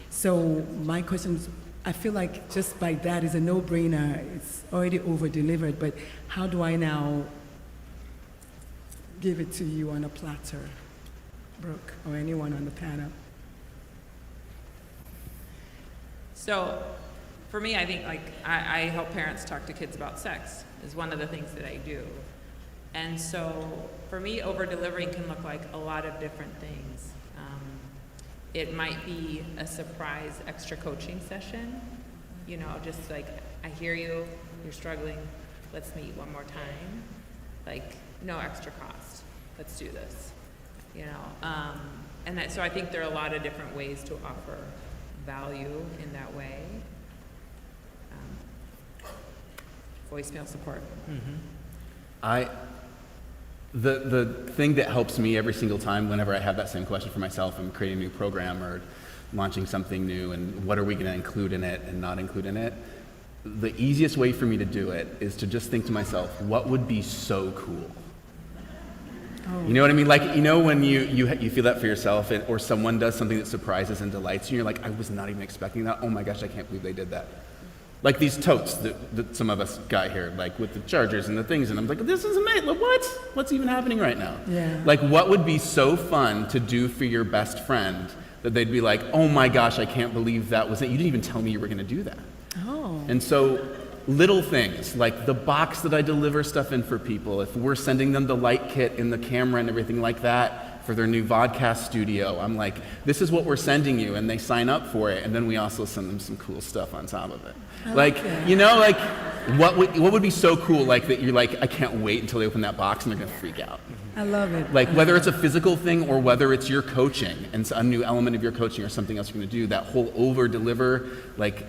So my question is, I feel like just by that is a no-brainer. It's already over-delivered, but how do I now give it to you on a platter, Brooke, or anyone on the panel? So for me, I think I help parents talk to kids about sex is one of the things that I do. And so for me, over-delivering can look like a lot of different things. It might be a surprise extra coaching session, just like, I hear you, you're struggling, let's meet one more time. Like, no extra cost, let's do this, So I think there are a lot of different ways to offer value in that way. voicemail support. The thing that helps me every single time whenever I have that same question for myself, I'm creating a new program or launching something new and what are we going to include in it and not include in it, the easiest way for me to do it is to just think to myself, what would be so cool? You know what I mean? Like, you know when you feel that for yourself or someone does something that surprises and delights you, you're like, I was not even expecting that. Oh my gosh, I can't believe they did that. Like these totes that some of us got here, like with the chargers and the things, and I'm like, this is amazing. What? What's even happening right now? Yeah. Like, what would be so fun to do for your best friend that they'd be like, oh my gosh, I can't believe that was it. You didn't even tell me you were going to do that. Oh. And so little things, like the box that I deliver stuff in for people, if we're sending them the light kit and the camera and everything like that for their new vodcast studio, I'm like, this is what we're sending you, and they sign up for it, and then we also send them some cool stuff on top of it. Like, you know, like, what would be so cool, like, that you're like, I can't wait until they open that box and they're gonna freak out. I love it. Like, whether it's a physical thing or whether it's your coaching and it's a new element of your coaching or something else you're gonna do, that whole over-deliver, like,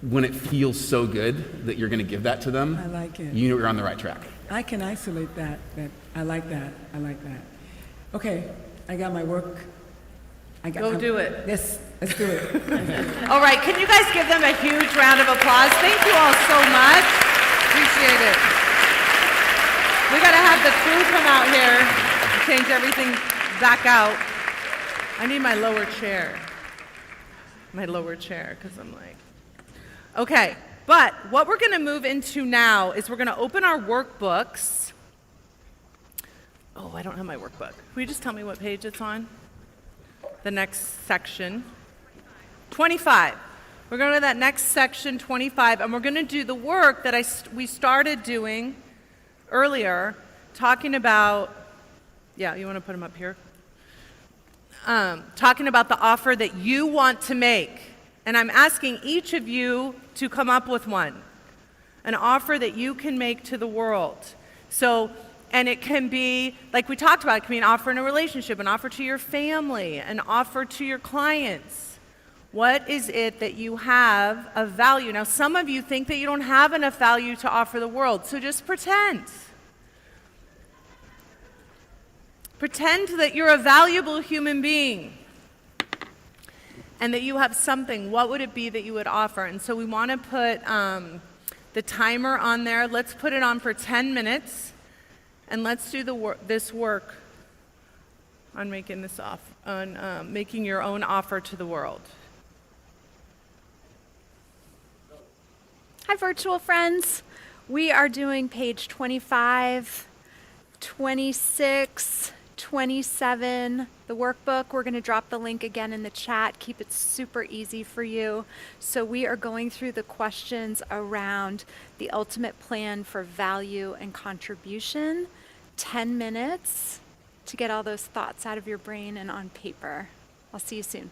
when it feels so good that you're gonna give that to them, I like it. you know you're on the right track. I can isolate that. I like that. I like that. Okay, I got my work. Go do it. Yes, let's do it. All right, can you guys give them a huge round of applause? Thank you all so much. Appreciate it. We got to have the crew come out here and change everything back out. I need my lower chair. Because I'm like, okay. But what we're going to move into now is we're going to open our workbooks. Oh, I don't have my workbook. Will you just tell me what page it's on? The next section. 25. We're going to that next section, 25, and we're going to do the work that we started doing earlier, talking about, yeah, you want to put them up here? Talking about the offer that you want to make. And I'm asking each of you to come up with one, an offer that you can make to the world. So, and it can be, like we talked about, it can be an offer in a relationship, an offer to your family, an offer to your clients. What is it that you have of value? Now, some of you think that you don't have enough value to offer the world, so just pretend. Pretend that you're a valuable human being and that you have something. What would it be that you would offer? And so we want to put the timer on there. Let's put it on for 10 minutes. And let's do this work on making this making your own offer to the world. Hi, virtual friends. We are doing page 25, 26, 27, the workbook. We're going to drop the link again in the chat. Keep it super easy for you. So we are going through the questions around the ultimate plan for value and contribution. 10 minutes to get all those thoughts out of your brain and on paper. I'll see you soon.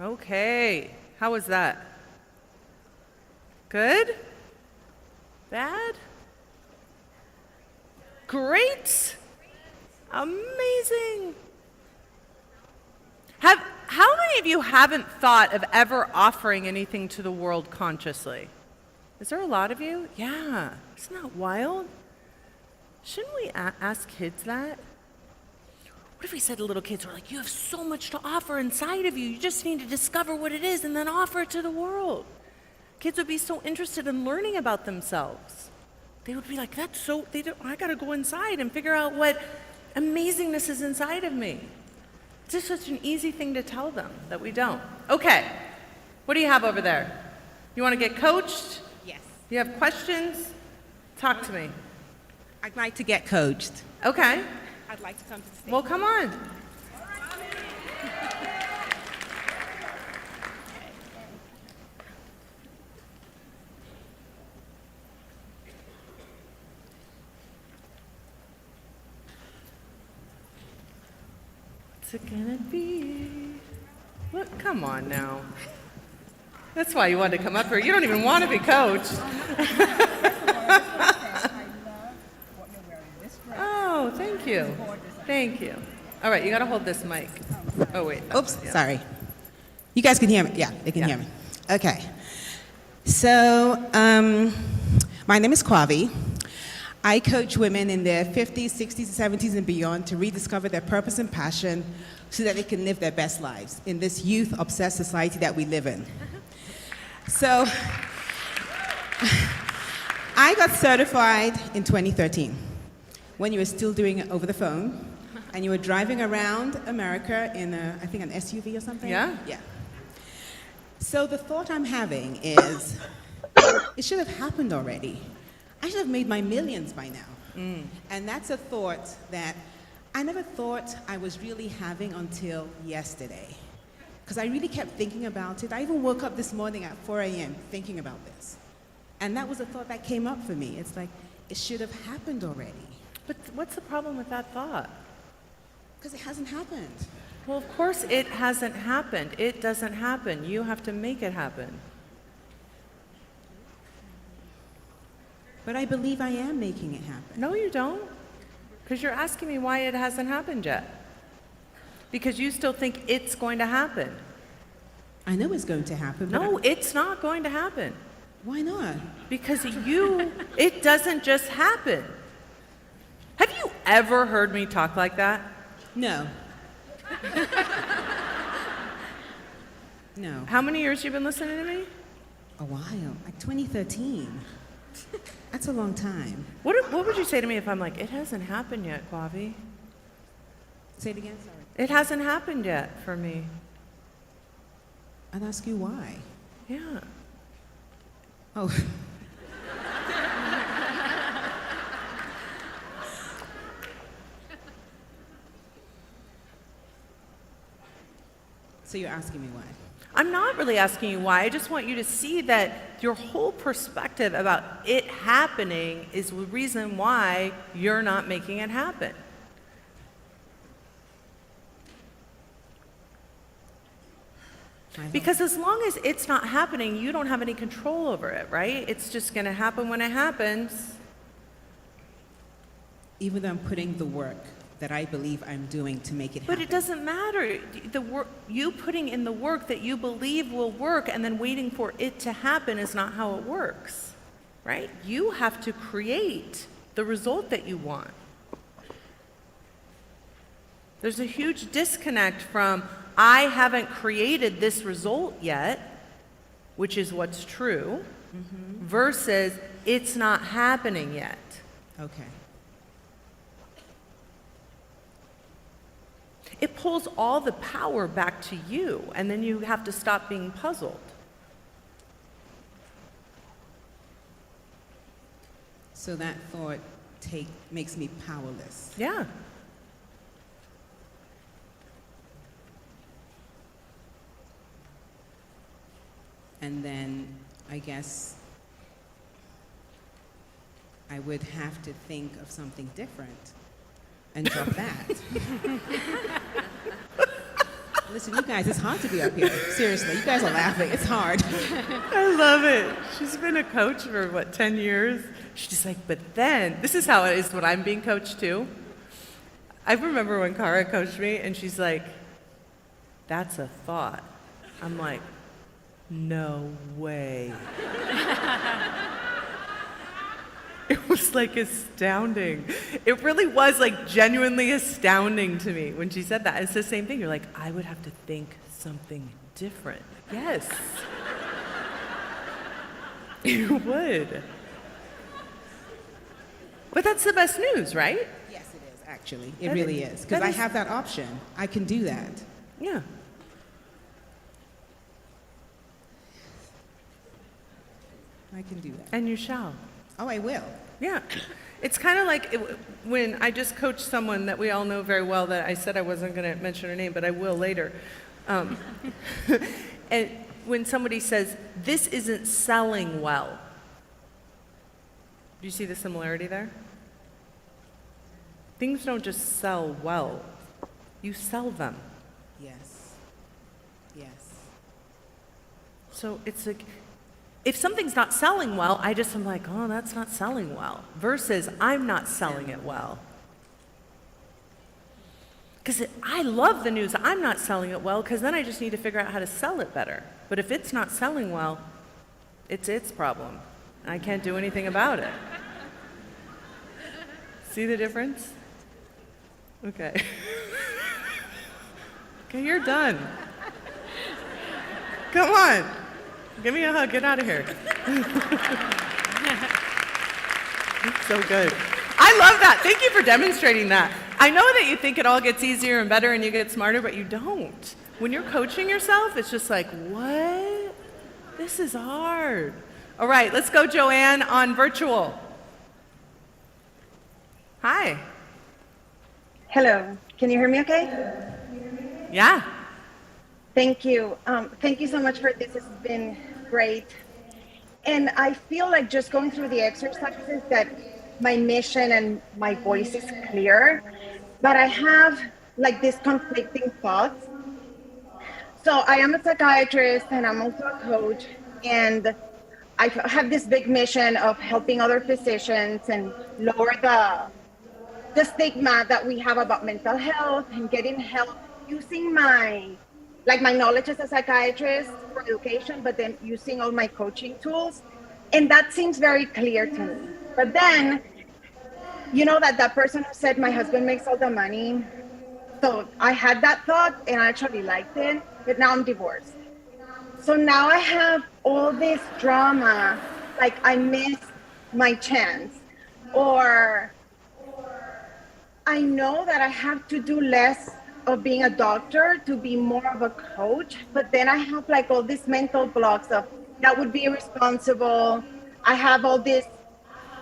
Okay. How was that? Good? Bad? Great? Amazing. How many of you haven't thought of ever offering anything to the world consciously? Is there a lot of you? Yeah. Isn't that wild? Shouldn't we ask kids that? What if we said to little kids, we're like, you have so much to offer inside of you. You just need to discover what it is and then offer it to the world. Kids would be so interested in learning about themselves. They would be like, I got to go inside and figure out what amazingness is inside of me. It's just such an easy thing to tell them that we don't. Okay, what do you have over there? You want to get coached? Yes. You have questions? Talk to me. I'd like to get coached. Okay. I'd like to come to the stage. Well, come on. What's it gonna be? Look, come on now. That's why you wanted to come up here. You don't even want to be coached. Oh, thank you. Thank you. All right, you got to hold this mic. Oh, wait. Oops, yeah. sorry. You guys can hear me? Yeah, they can hear me. Okay. So, my name is Kwavi. I coach women in their 50s, 60s, 70s, and beyond to rediscover their purpose and passion so that they can live their best lives in this youth-obsessed society that we live in. So, I got certified in 2013 when you were still doing it over the phone and you were driving around America in, I think, an SUV or something? Yeah? Yeah. So the thought I'm having is, it should have happened already. I should have made my millions by now. And that's a thought that I never thought I was really having until yesterday. Because I really kept thinking about it. I even woke up this morning at 4 a.m. thinking about this. And that was a thought that came up for me. It's like, it should have happened already. But what's the problem with that thought? Because it hasn't happened. Well, of course it hasn't happened. It doesn't happen. You have to make it happen. But I believe I am making it happen. No, you don't. Because you're asking me why it hasn't happened yet. Because you still think it's going to happen. I know it's going to happen. But No, it's not going to happen. Why not? Because it doesn't just happen. Have you ever heard me talk like that? No. No. How many years you been listening to me? A while, like 2013. That's a long time. What would you say to me if I'm like, it hasn't happened yet, Kwavi? Say it again, sorry. It hasn't happened yet for me. I'd ask you why. Yeah. Oh. So you're asking me why? I'm not really asking you why. I just want you to see that your whole perspective about it happening is the reason why you're not making it happen. Because as long as it's not happening, you don't have any control over it, right? It's just going to happen when it happens. Even though I'm putting the work that I believe I'm doing to make it happen. But it doesn't matter. You putting in the work that you believe will work and then waiting for it to happen is not how it works, right? You have to create the result that you want. There's a huge disconnect from, I haven't created this result yet, which is what's true, versus it's not happening yet. Okay. It pulls all the power back to you, and then you have to stop being puzzled. So that thought makes me powerless. Yeah. And then I guess I would have to think of something different and drop that. Listen, you guys, it's hard to be up here. Seriously, you guys are laughing. It's hard. I love it. She's been a coach for, 10 years? She's just like, but then, this is how it is when I'm being coached too. I remember when Cara coached me, and she's like, that's a thought. I'm like, no way. It was like astounding. It really was like genuinely astounding to me when she said that. It's the same thing. You're like, I would have to think something different. Yes. You would. But that's the best news, right? Yes, it is, actually. It really is. Because I have that option. I can do that. Yeah. I can do that. And you shall. Oh, I will. Yeah. It's kind of like when I just coached someone that we all know very well that I said I wasn't going to mention her name, but I will later. And when somebody says, this isn't selling well, do you see the similarity there? Things don't just sell well, you sell them. Yes. Yes. So it's like, if something's not selling well, I'm like, oh, that's not selling well, versus I'm not selling it well. Because I love the news I'm not selling it well, because then I just need to figure out how to sell it better. But if it's not selling well, it's its problem. And I can't do anything about it. See the difference? Okay. Okay, you're done. Come on. Give me a hug. Get out of here. So good. I love that. Thank you for demonstrating that. I know that you think it all gets easier and better and you get smarter, but you don't. When you're coaching yourself, it's just like, what? This is hard. All right, let's go, Joanne, on virtual. Hi. Hello. Can you hear me okay? Yeah. Thank you. Thank you so much for this. It's been great. And I feel like just going through the exercises that my mission and my voice is clear, but I have like these conflicting thoughts. So I am a psychiatrist and I'm also a coach, and I have this big mission of helping other physicians and lower the stigma that we have about mental health and getting help using my knowledge as a psychiatrist for education, but then using all my coaching tools. And that seems very clear to me. But then, you know that person who said my husband makes all the money. So I had that thought and I actually liked it, but now I'm divorced. So now I have all this drama, like I missed my chance, or I know that I have to do less of being a doctor to be more of a coach, but then I have like all these mental blocks of that would be irresponsible. I have all these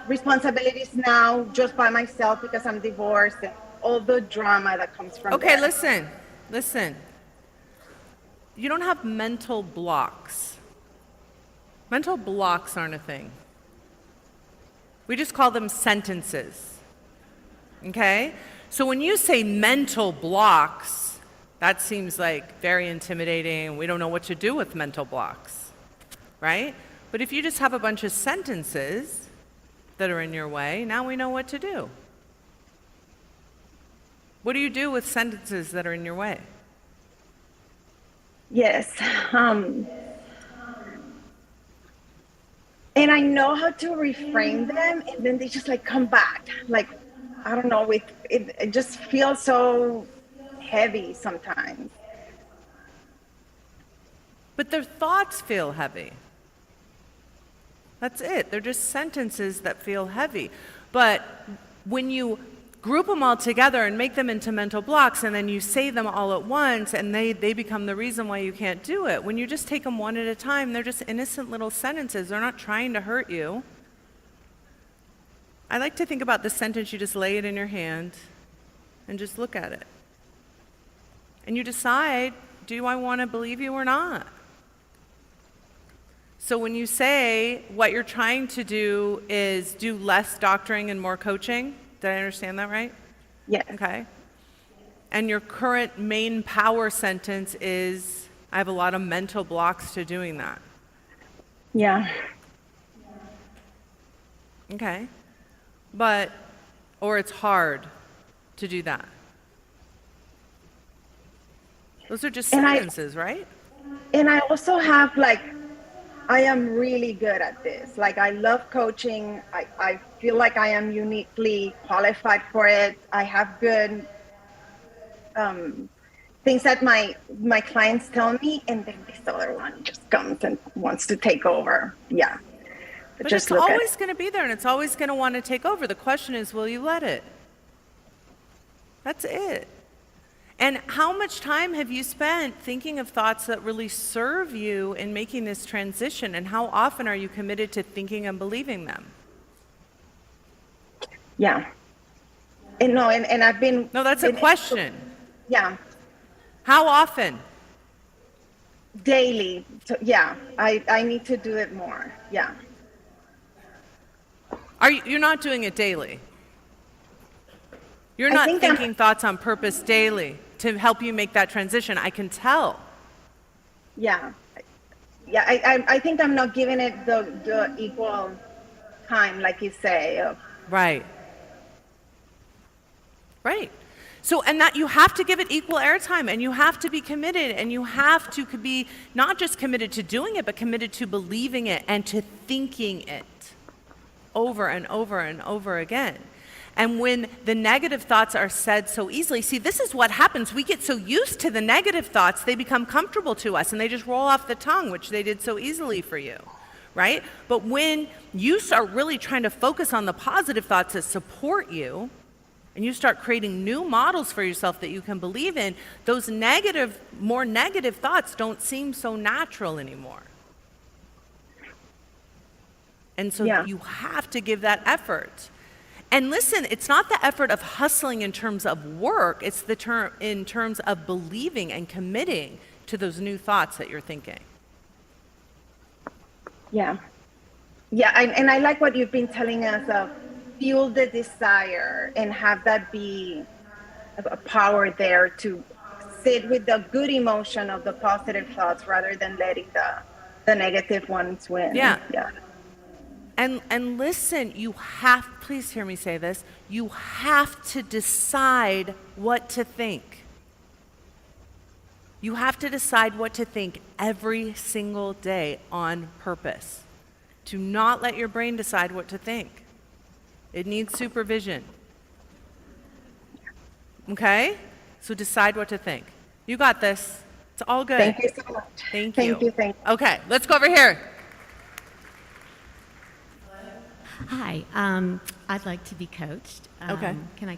responsibilities now just by myself because I'm divorced, and all the drama that comes from Okay, there. listen. You don't have mental blocks. Mental blocks aren't a thing. We just call them sentences. Okay? So when you say mental blocks, that seems like very intimidating. We don't know what to do with mental blocks, right? But if you just have a bunch of sentences that are in your way, now we know what to do. What do you do with sentences that are in your way? Yes. And I know how to reframe them, and then they just like come back. Like, I don't know, it just feels so heavy sometimes. But their thoughts feel heavy. That's it. They're just sentences that feel heavy. But when you group them all together and make them into mental blocks, and then you say them all at once, and they become the reason why you can't do it. When you just take them one at a time, they're just innocent little sentences. They're not trying to hurt you. I like to think about the sentence, you just lay it in your hand and just look at it. And you decide, do I want to believe you or not? So when you say what you're trying to do is do less doctoring and more coaching, did I understand that right? Yes. Okay. And your current main power sentence is, I have a lot of mental blocks to doing that. Yeah. Okay. But, or it's hard to do that. Those are just sentences, right? And I also have like, I am really good at this. Like, I love coaching. I feel like I am uniquely qualified for it. I have good things that my clients tell me, and then this other one just comes and wants to take over. Yeah. But just it's always going to be there, and it's always going to want to take over. The question is, will you let it? That's it. And how much time have you spent thinking of thoughts that really serve you in making this transition? And how often are you committed to thinking and believing them? Yeah. And no, and I've been. No, that's a question. Yeah. How often? Daily. So, yeah. I need to do it more. Yeah. You're not doing it daily? You're not thinking thoughts on purpose daily to help you make that transition. I can tell. Yeah. Yeah, I think I'm not giving it the equal time, like you say. Right. Right. So, and that you have to give it equal airtime, and you have to be committed, and you have to be not just committed to doing it, but committed to believing it and to thinking it over and over and over again. And when the negative thoughts are said so easily, see, this is what happens. We get so used to the negative thoughts, they become comfortable to us, and they just roll off the tongue, which they did so easily for you, right? But when you start really trying to focus on the positive thoughts that support you, and you start creating new models for yourself that you can believe in, those negative, more negative thoughts don't seem so natural anymore. And so you have to give that effort. And listen, it's not the effort of hustling in terms of work, it's the in terms of believing and committing to those new thoughts that you're thinking. Yeah. Yeah, and I like what you've been telling us of fuel the desire and have that be a power there to sit with the good emotion of the positive thoughts rather than letting the negative ones win. Yeah. Yeah. And listen, you have, please hear me say this, you have to decide what to think. You have to decide what to think every single day on purpose. Do not let your brain decide what to think. It needs supervision. Okay? So decide what to think. You got this. It's all good. Thank you so much. Thank you. Thank you. Okay, let's go over here. Hi, I'd like to be coached. Okay. Can I?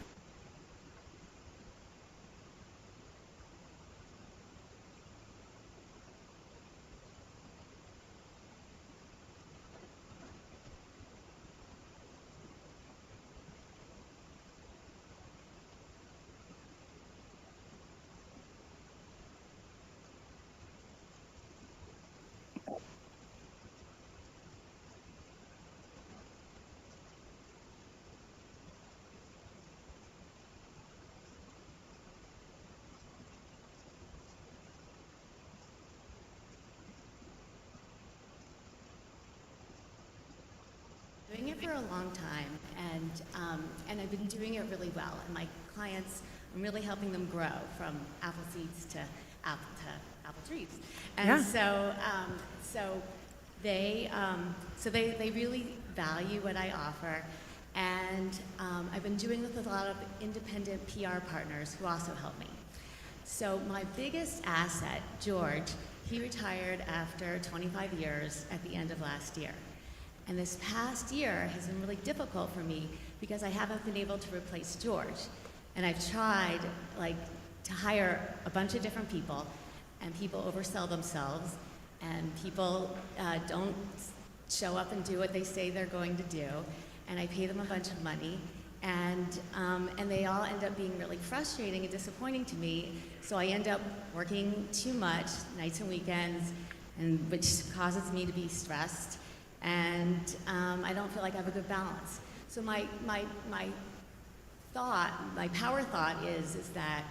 Doing it for a long time, and I've been doing it really well. And my clients, I'm really helping them grow from apple seeds to apple trees. And so they really value what I offer. And I've been doing it with a lot of independent PR partners who also help me. So my biggest asset, George, he retired after 25 years at the end of last year. And this past year has been really difficult for me because I haven't been able to replace George. And I've tried to hire a bunch of different people, and people oversell themselves, and people don't show up and do what they say they're going to do, and I pay them a bunch of money, and they all end up being really frustrating and disappointing to me, so I end up working too much, nights and weekends, and which causes me to be stressed. And I don't feel like I have a good balance. So my power thought is that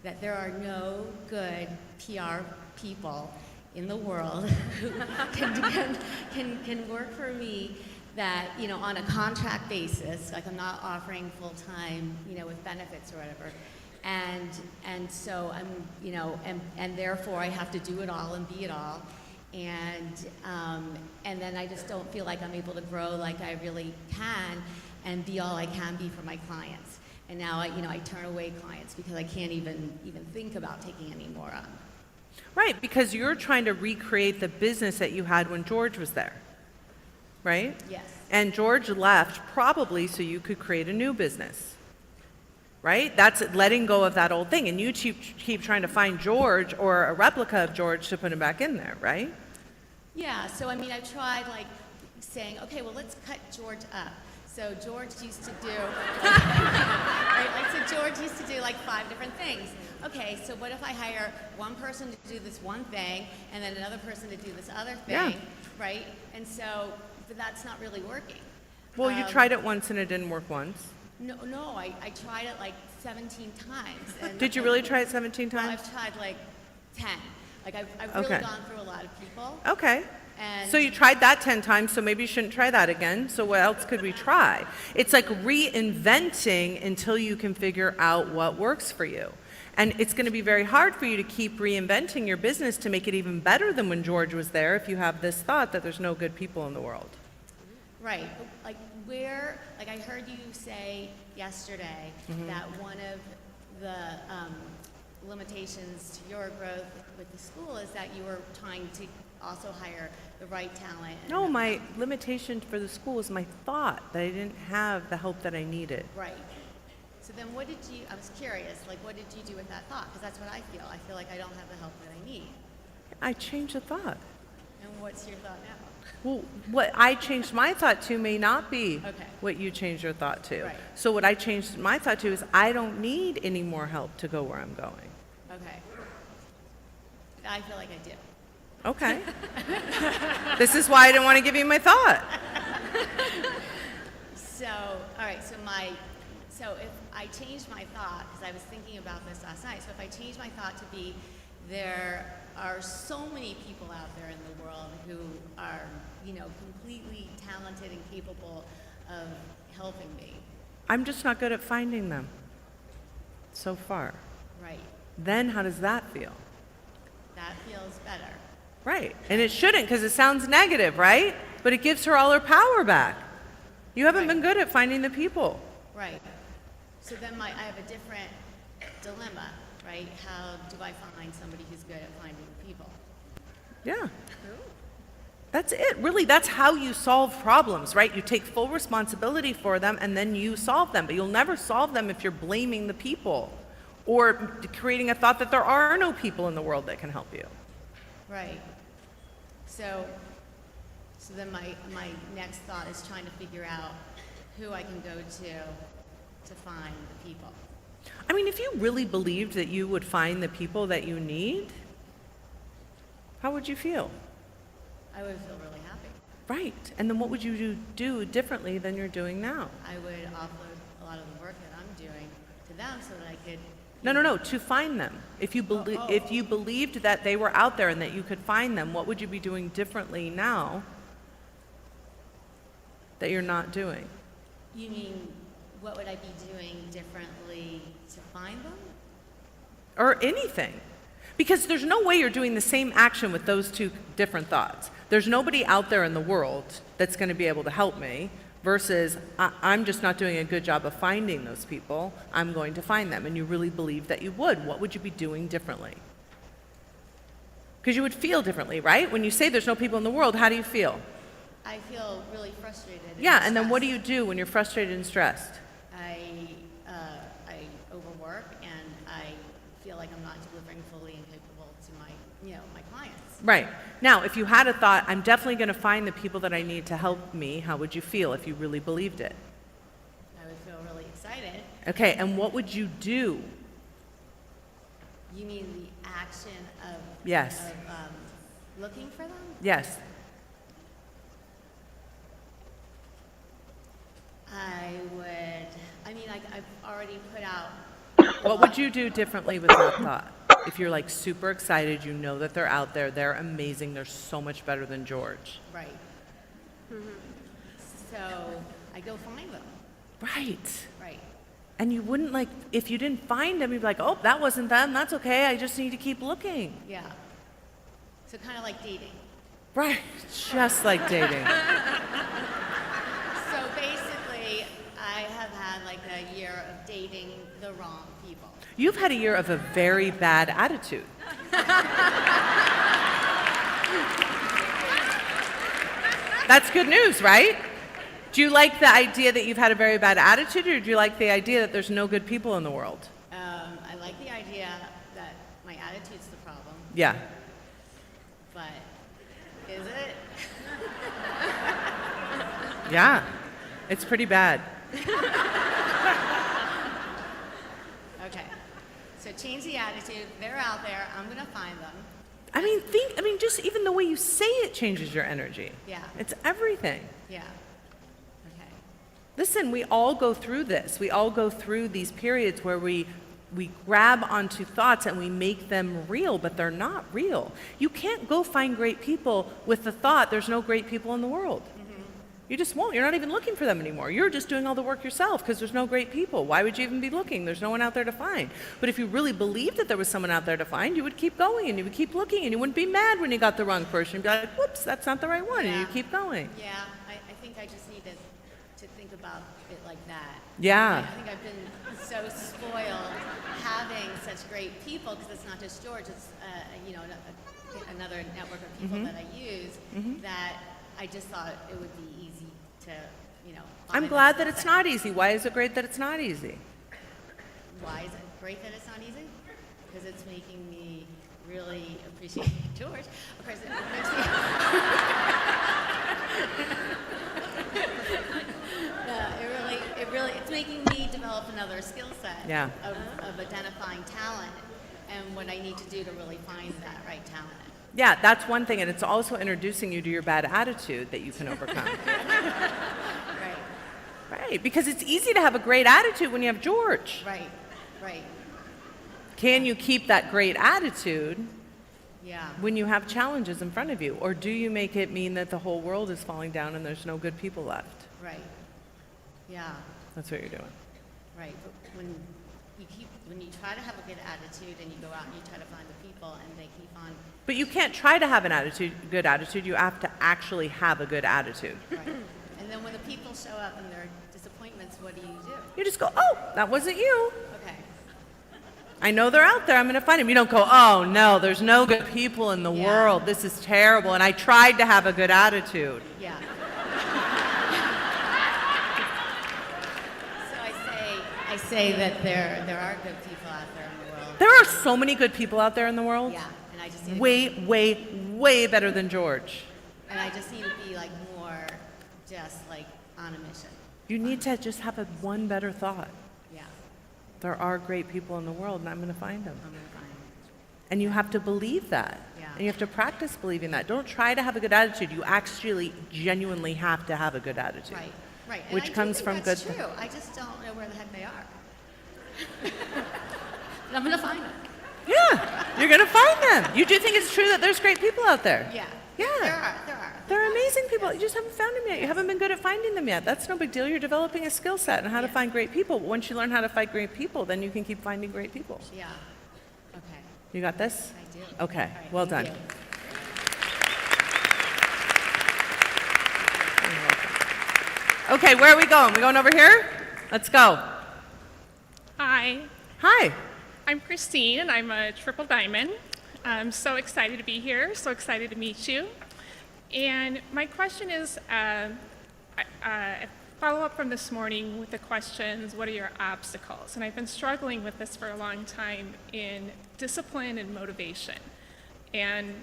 that there are no good PR people in the world who can work for me that, you know, on a contract basis, like I'm not offering full-time, you know, with benefits or whatever. And so I'm, you know, and therefore I have to do it all and be it all. And then I just don't feel like I'm able to grow like I really can and be all I can be for my clients. And now I turn away clients because I can't even think about taking any more on. Right, because you're trying to recreate the business that you had when George was there, right? Yes. And George left probably so you could create a new business, right? That's letting go of that old thing. And you keep trying to find George or a replica of George to put him back in there, right? Yeah, so I mean, I've tried like saying, okay, well, let's cut George up. So George used to do, George used to do like 5 different things. Okay, so what if I hire one person to do this one thing and then another person to do this other thing, right? And so, but that's not really working. Well, you tried it once and it didn't work once. No, I tried it like 17 times. And, Did you really try it 17 times? Well, I've tried like 10. Like I've really gone through a lot of people. Okay. And So you tried that 10 times, so maybe you shouldn't try that again. So what else could we try? It's like reinventing until you can figure out what works for you. And it's going to be very hard for you to keep reinventing your business to make it even better than when George was there if you have this thought that there's no good people in the world. Right. Like I heard you say yesterday that one of the limitations to your growth with the school is that you were trying to also hire the right talent. No, my limitation for the school was my thought that I didn't have the help that I needed. Right. So then I was curious, like what did you do with that thought? Because that's what I feel. I feel like I don't have the help that I need. I changed the thought. And what's your thought now? Well, what I changed my thought to may not be Okay. what you changed your thought to. Right. So what I changed my thought to is I don't need any more help to go where I'm going. Okay. I feel like I do. Okay. This is why I didn't want to give you my thought. So, all right, so if I change my thought, because I was thinking about this last night, so if I change my thought to be there are so many people out there in the world who are, you know, completely talented and capable of helping me. I'm just not good at finding them so far. Right. Then how does that feel? That feels better. Right. And it shouldn't because it sounds negative, right? But it gives her all her power back. You haven't been good at finding the people. Right. So then I have a different dilemma, right? How do I find somebody who's good at finding people? Yeah. That's it. Really, that's how you solve problems, right? You take full responsibility for them and then you solve them. But you'll never solve them if you're blaming the people or creating a thought that there are no people in the world that can help you. Right. So then my next thought is trying to figure out who I can go to find the people. I mean, if you really believed that you would find the people that you need, how would you feel? I would feel really happy. Right. And then what would you do differently than you're doing now? I would offload a lot of the work that I'm doing to them so that I could. No, to find them. If you believed that they were out there and that you could find them, what would you be doing differently now that you're not doing? You mean, what would I be doing differently to find them? Or anything. Because there's no way you're doing the same action with those two different thoughts. There's nobody out there in the world that's going to be able to help me versus I'm just not doing a good job of finding those people. I'm going to find them. And you really believe that you would. What would you be doing differently? Because you would feel differently, right? When you say there's no people in the world, how do you feel? I feel really frustrated. Yeah, and then what do you do when you're frustrated and stressed? I overwork and I feel like I'm not delivering fully and capable to my clients. Right. Now, if you had a thought, I'm definitely going to find the people that I need to help me, how would you feel if you really believed it? I would feel really excited. Okay, and what would you do? You mean the action of Yes. Looking for them? Yes. I've already put out What would you do differently with that thought? If you're like super excited, you know that they're out there, they're amazing, they're so much better than George. Right. So I go find them. Right. Right. And you wouldn't like, if you didn't find them, you'd be like, oh, that wasn't them, that's okay, I just need to keep looking. Yeah. So kind of like dating. Right, just like dating. So basically, I have had like a year of dating the wrong people. You've had a year of a very bad attitude. That's good news, right? Do you like the idea that you've had a very bad attitude, or do you like the idea that there's no good people in the world? I like the idea that my attitude's the problem, Yeah. but is it? Yeah. It's pretty bad. Okay. So change the attitude. They're out there. I'm going to find them. I mean, just even the way you say it changes your energy. Yeah. It's everything. Yeah. Okay. Listen, we all go through this. We all go through these periods where we grab onto thoughts and we make them real, but they're not real. You can't go find great people with the thought there's no great people in the world. You just won't. You're not even looking for them anymore. You're just doing all the work yourself because there's no great people. Why would you even be looking? There's no one out there to find. But if you really believed that there was someone out there to find, you would keep going and you would keep looking and you wouldn't be mad when you got the wrong person. You'd be like, whoops, that's not the right one. And you keep going. Yeah. I think I just need to think about it like that. Yeah. I think I've been so spoiled having such great people because it's not just George. It's another network of people that I use that I just thought it would be easy to, I'm glad that it's not easy. Why is it great that it's not easy? Why is it great that it's not easy? Because it's making me really appreciate George. Of course, it makes me. It's making me develop another skill set of identifying talent and what I need to do to really find that right talent. Yeah, that's one thing. And it's also introducing you to your bad attitude that you can overcome. Right, because it's easy to have a great attitude when you have George. Right. Can you keep that great attitude Yeah. when you have challenges in front of you? Or do you make it mean that the whole world is falling down and there's no good people left? Right. Yeah. That's what you're doing. Right. But when you try to have a good attitude and you go out and you try to find the people and they keep on. But you can't try to have good attitude. You have to actually have a good attitude. Right. And then when the people show up and their disappointments, what do? You just go, oh, that wasn't you. Okay. I know they're out there. I'm going to find them. You don't go, oh, no, there's no good people in the world. This is terrible. And I tried to have a good attitude. Yeah. I say that there are good people out there in the world. There are so many good people out there in the world. Yeah, and I just need way better than George. And I just need to be like more just like on a mission. You need to just have one better thought. Yeah. There are great people in the world, and I'm going to find them. I'm going to find them. And you have to believe that. Yeah. And you have to practice believing that. Don't try to have a good attitude. You actually genuinely have to have a good attitude. Right. And Which comes from that's good. True. I just don't know where the heck they are. And I'm going to find them. Yeah, you're going to find them. You do think it's true that there's great people out there? Yeah. Yeah. There are. They're amazing people. You just haven't found them yet. You haven't been good at finding them yet. That's no big deal. You're developing a skill set on how to find great people. Once you learn how to find great people, then you can keep finding great people. Yeah. Okay. You got this? I do. Okay. All right, Well thank done. you. Okay, where are we going? We going over here? Let's go. Hi. Hi. I'm Christine, and I'm a Triple Diamond. I'm so excited to be here, so excited to meet you. And my question is, follow up from this morning with the questions, what are your obstacles? And I've been struggling with this for a long time in discipline and motivation and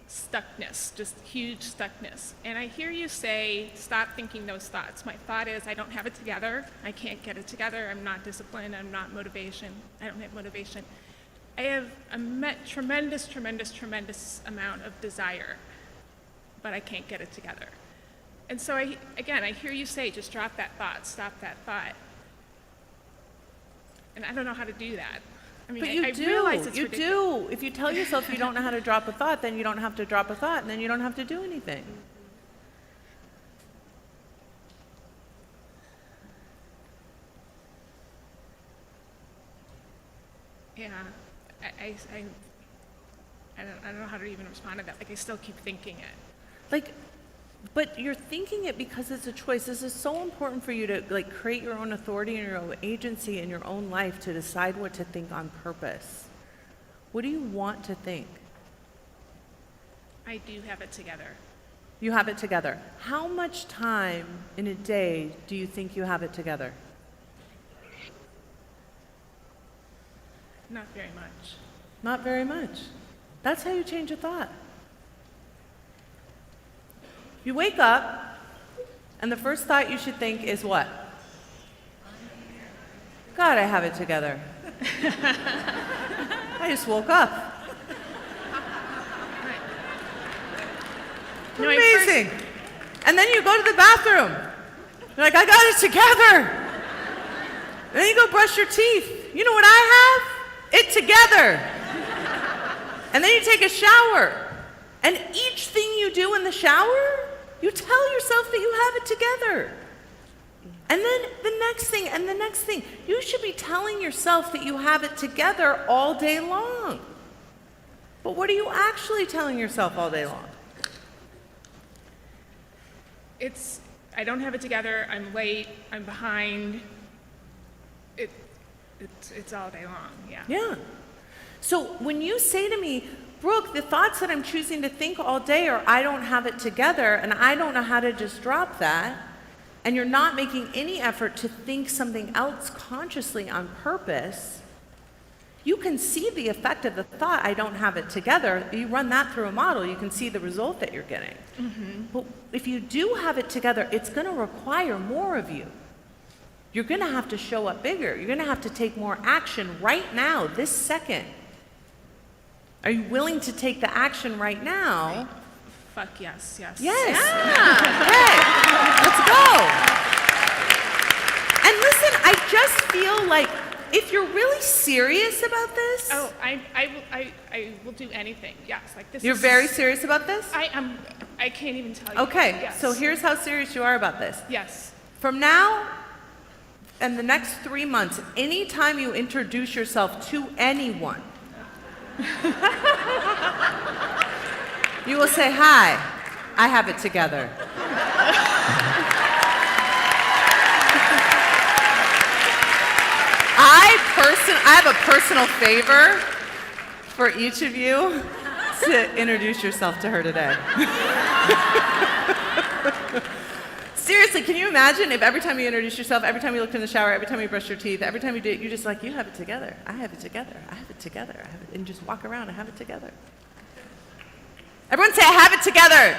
stuckness, just huge stuckness. And I hear you say, stop thinking those thoughts. My thought is, I don't have it together. I can't get it together. I'm not disciplined. I'm not motivation. I don't have motivation. I have a tremendous amount of desire, but I can't get it together. And so I hear you say, just drop that thought, stop that thought. And I don't know how to do that. I mean, But you I do. realize it's You ridiculous. do. If you tell yourself you don't know how to drop a thought, then you don't have to drop a thought, and then you don't have to do anything. Yeah, I don't know how to even respond to that. Like, I still keep thinking it. Like, but you're thinking it because it's a choice. This is so important for you to like create your own authority and your own agency in your own life to decide what to think on purpose. What do you want to think? I do have it together. You have it together. How much time in a day do you think you have it together? Not very much. Not very much. That's how you change a thought. You wake up, and the first thought you should think is what? God, I have it together. I just woke up. No, I Amazing. And then you go to the bathroom. You're like, I got it together. And then you go brush your teeth. You know what I have? It together. And then you take a shower. And each thing you do in the shower, you tell yourself that you have it together. And then the next thing and the next thing. You should be telling yourself that you have it together all day long. But what are you actually telling yourself all day long? I don't have it together. I'm late. I'm behind. It's all day long. Yeah. Yeah. So when you say to me, Brooke, the thoughts that I'm choosing to think all day are I don't have it together and I don't know how to just drop that, and you're not making any effort to think something else consciously on purpose, you can see the effect of the thought, I don't have it together. You run that through a model, you can see the result that you're getting. Mm-hmm. But if you do have it together, it's going to require more of you. You're going to have to show up bigger. You're going to have to take more action right now, this second. Are you willing to take the action right now? Fuck yes, yes. Yes. Yeah. Okay. Let's go. And listen, I just feel like if you're really serious about this. Oh, I will do anything. Yes, like this. You're very serious about this? I can't even tell you. Okay, Yes. so here's how serious you are about this. Yes. From now and the next 3 months, anytime you introduce yourself to anyone, you will say, hi, I have it together. I have a personal favor for each of you to introduce yourself to her today. Seriously, can you imagine if every time you introduce yourself, every time you looked in the shower, every time you brush your teeth, every time you do it, you're just like, you have it together. I have it together. I have it together. I have it, and just walk around, I have it together. Everyone say, I have it together.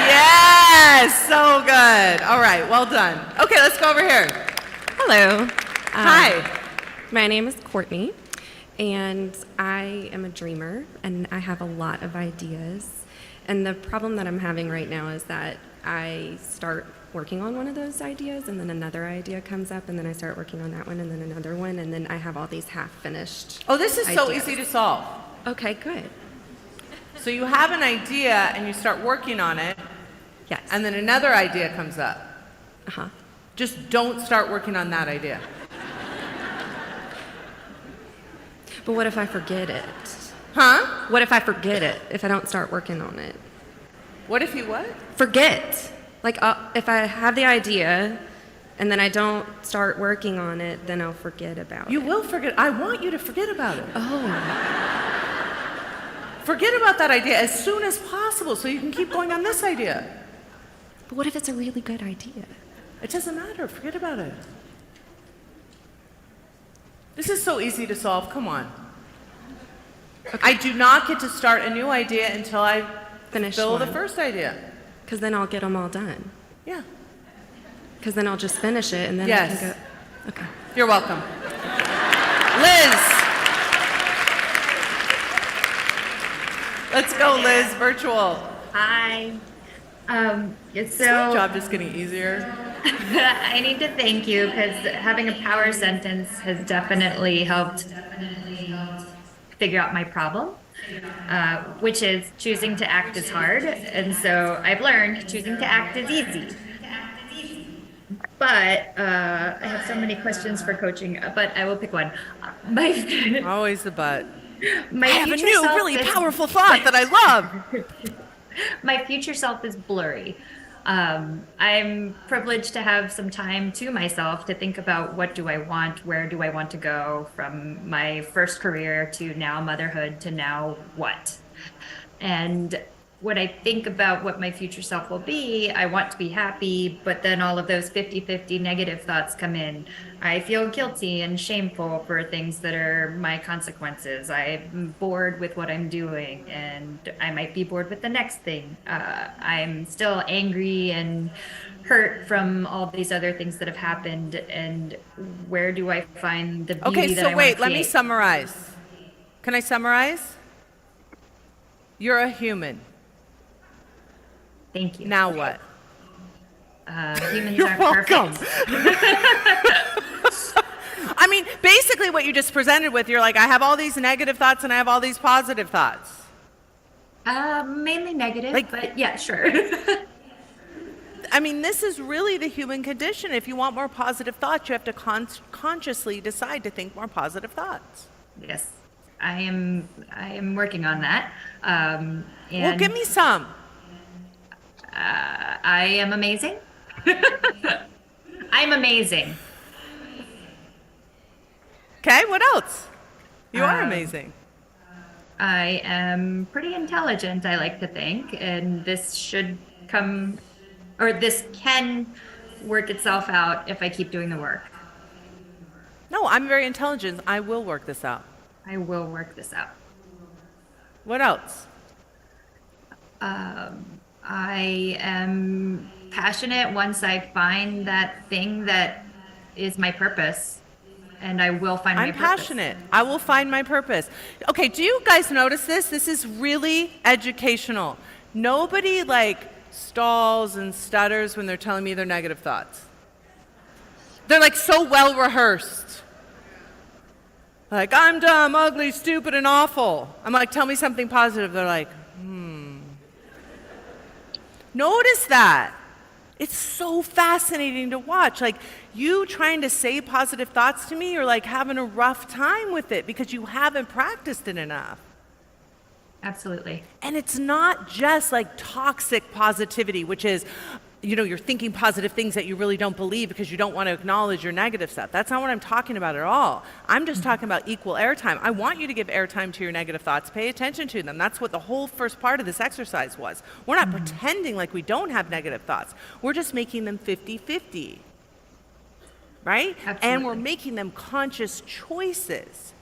Yes, so good. All right, well done. Okay, let's go over here. Hello. Hi. My name is Courtney, and I am a dreamer, and I have a lot of ideas. And the problem that I'm having right now is that I start working on one of those ideas, and then another idea comes up, and then I start working on that one, and then another one, and then I have all these half-finished Oh, this is so ideas. easy to solve. Okay, good. So you have an idea and you start working on it. Yes. And then another idea comes up. Uh-huh. Just don't start working on that idea. But what if I forget it? Huh? What if I forget it if I don't start working on it? What if you what? Forget. Like, if I have the idea and then I don't start working on it, then I'll forget about it. You will forget. I want you to forget about it. Oh. Forget about that idea as soon as possible so you can keep going on this idea. But what if it's a really good idea? It doesn't matter. Forget about it. This is so easy to solve. Come on. Okay. I do not get to start a new idea until I finish fill the one. first idea. Because then I'll get them all done. Yeah. Because then I'll just finish it and then Yes. I can go. Okay. You're welcome. Liz. Let's go, Liz, virtual. Hi. Is my job just getting easier? I need to thank you because having a power sentence has definitely helped figure out my problem, which is choosing to act is hard. And so I've learned choosing to act is easy. But I have so many questions for coaching, but I will pick one. Always the but. My I have a future new, self really is- powerful thought that I love. My future self is blurry. I'm privileged to have some time to myself to think about what do I want, where do I want to go from my first career to now motherhood to now what. And when I think about what my future self will be, I want to be happy, but then all of those 50-50 negative thoughts come in. I feel guilty and shameful for things that are my consequences. I'm bored with what I'm doing, and I might be bored with the next thing. I'm still angry and hurt from all these other things that have happened, and where do I find the beauty Okay, that so I wait, want to let me create? summarize. Can I summarize? You're a human. Thank you. Now what? Humans You're are welcome. perfect. I mean, basically what you just presented with, you're like, I have all these negative thoughts and I have all these positive thoughts. Mainly negative, but yeah, sure. I mean, this is really the human condition. If you want more positive thoughts, you have to consciously decide to think more positive thoughts. Yes, I am working on that. Well, And give me some. I am amazing. I'm amazing. Okay, what else? You are Um, amazing. I am pretty intelligent, I like to think, and this should come, or this can work itself out if I keep doing the work. No, I'm very intelligent. I will work this out. I will work this out. What else? I am passionate once I find that thing that is my purpose, and I will find my I'm purpose. passionate. I will find my purpose. Okay, do you guys notice this? This is really educational. Nobody like stalls and stutters when they're telling me their negative thoughts. They're like so well rehearsed. Like, I'm dumb, ugly, stupid, and awful. I'm like, tell me something positive. They're like, Notice that. It's so fascinating to watch. Like, you trying to say positive thoughts to me, you're like having a rough time with it because you haven't practiced it enough. Absolutely. And it's not just like toxic positivity, which is, you know, you're thinking positive things that you really don't believe because you don't want to acknowledge your negative stuff. That's not what I'm talking about at all. I'm just talking about equal airtime. I want you to give airtime to your negative thoughts. Pay attention to them. That's what the whole first part of this exercise was. We're not pretending like we don't have negative thoughts. We're just making them 50-50. Right? And we're making them conscious choices.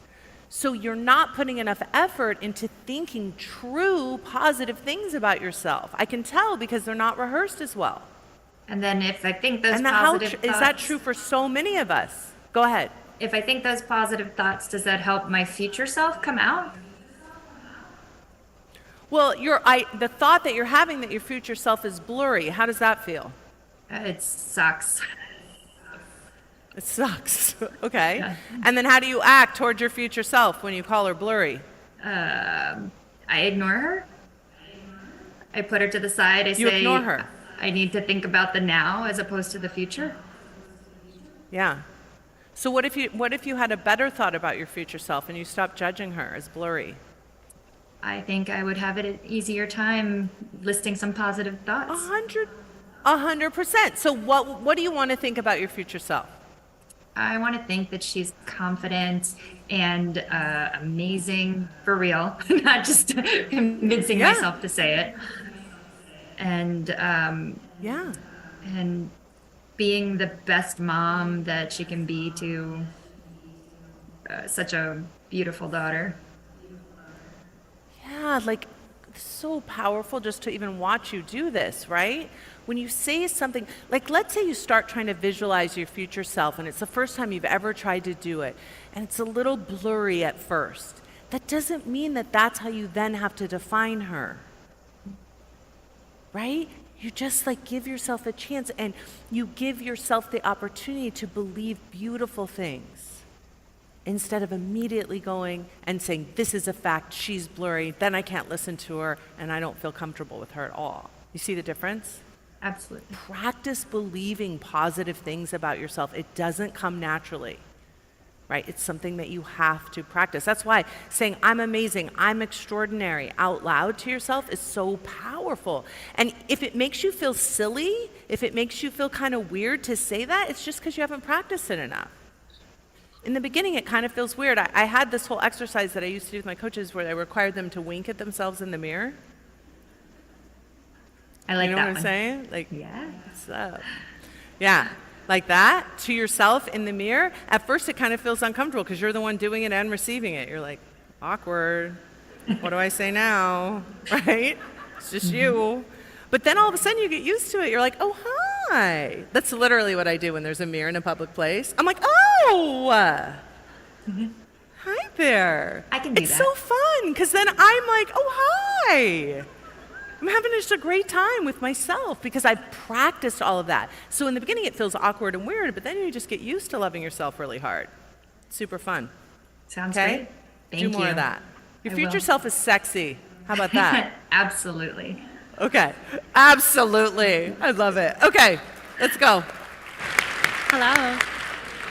So you're not putting enough effort into thinking true positive things about yourself. I can tell because they're not rehearsed as well. And then if I think those And positive thoughts... is that true for so many of us? Go ahead. If I think those positive thoughts, does that help my future self come out? Well, the thought that you're having that your future self is blurry, how does that feel? It sucks. It sucks. Okay. Yeah. And then how do you act towards your future self when you call her blurry? I ignore her. I put her to the side. You ignore her. I need to think about the now as opposed to the future. Yeah. So what if you had a better thought about your future self and you stopped judging her as blurry? I think I would have an easier time listing some positive thoughts. 100%. So what do you want to think about your future self? I want to think that she's confident and amazing for real, not just convincing myself to say it. And and being the best mom that she can be to such a beautiful daughter. Yeah, like so powerful just to even watch you do this, right? When you say something, like let's say you start trying to visualize your future self and it's the first time you've ever tried to do it and it's a little blurry at first. That doesn't mean that that's how you then have to define her, right? You just like give yourself a chance, and you give yourself the opportunity to believe beautiful things instead of immediately going and saying, this is a fact, she's blurry, then I can't listen to her, and I don't feel comfortable with her at all. You see the difference? Absolutely. Practice believing positive things about yourself. It doesn't come naturally, right? It's something that you have to practice. That's why saying, I'm amazing, I'm extraordinary, out loud to yourself is so powerful. And if it makes you feel silly, if it makes you feel kind of weird to say that, it's just because you haven't practiced it enough. In the beginning, it kind of feels weird. I had this whole exercise that I used to do with my coaches where I required them to wink at themselves in the mirror. I like you know that what I'm one. saying? Like, Yeah. what's up? Yeah, like that to yourself in the mirror. At first, it kind of feels uncomfortable because you're the one doing it and receiving it. You're like, awkward. What do I say now? Right? It's just you. But then all of a sudden, you get used to it. You're like, oh, hi. That's literally what I do when there's a mirror in a public place. I'm like, oh, hi there. I can do it's that. so fun because then I'm like, oh, hi. I'm having just a great time with myself because I've practiced all of that. So in the beginning, it feels awkward and weird, but then you just get used to loving yourself really hard. Super fun. Sounds Okay? great. Do Thank more you. of that. Your I future will. self is sexy. How about that? Absolutely. Okay. Absolutely. I love it. Okay. Let's go. Hello.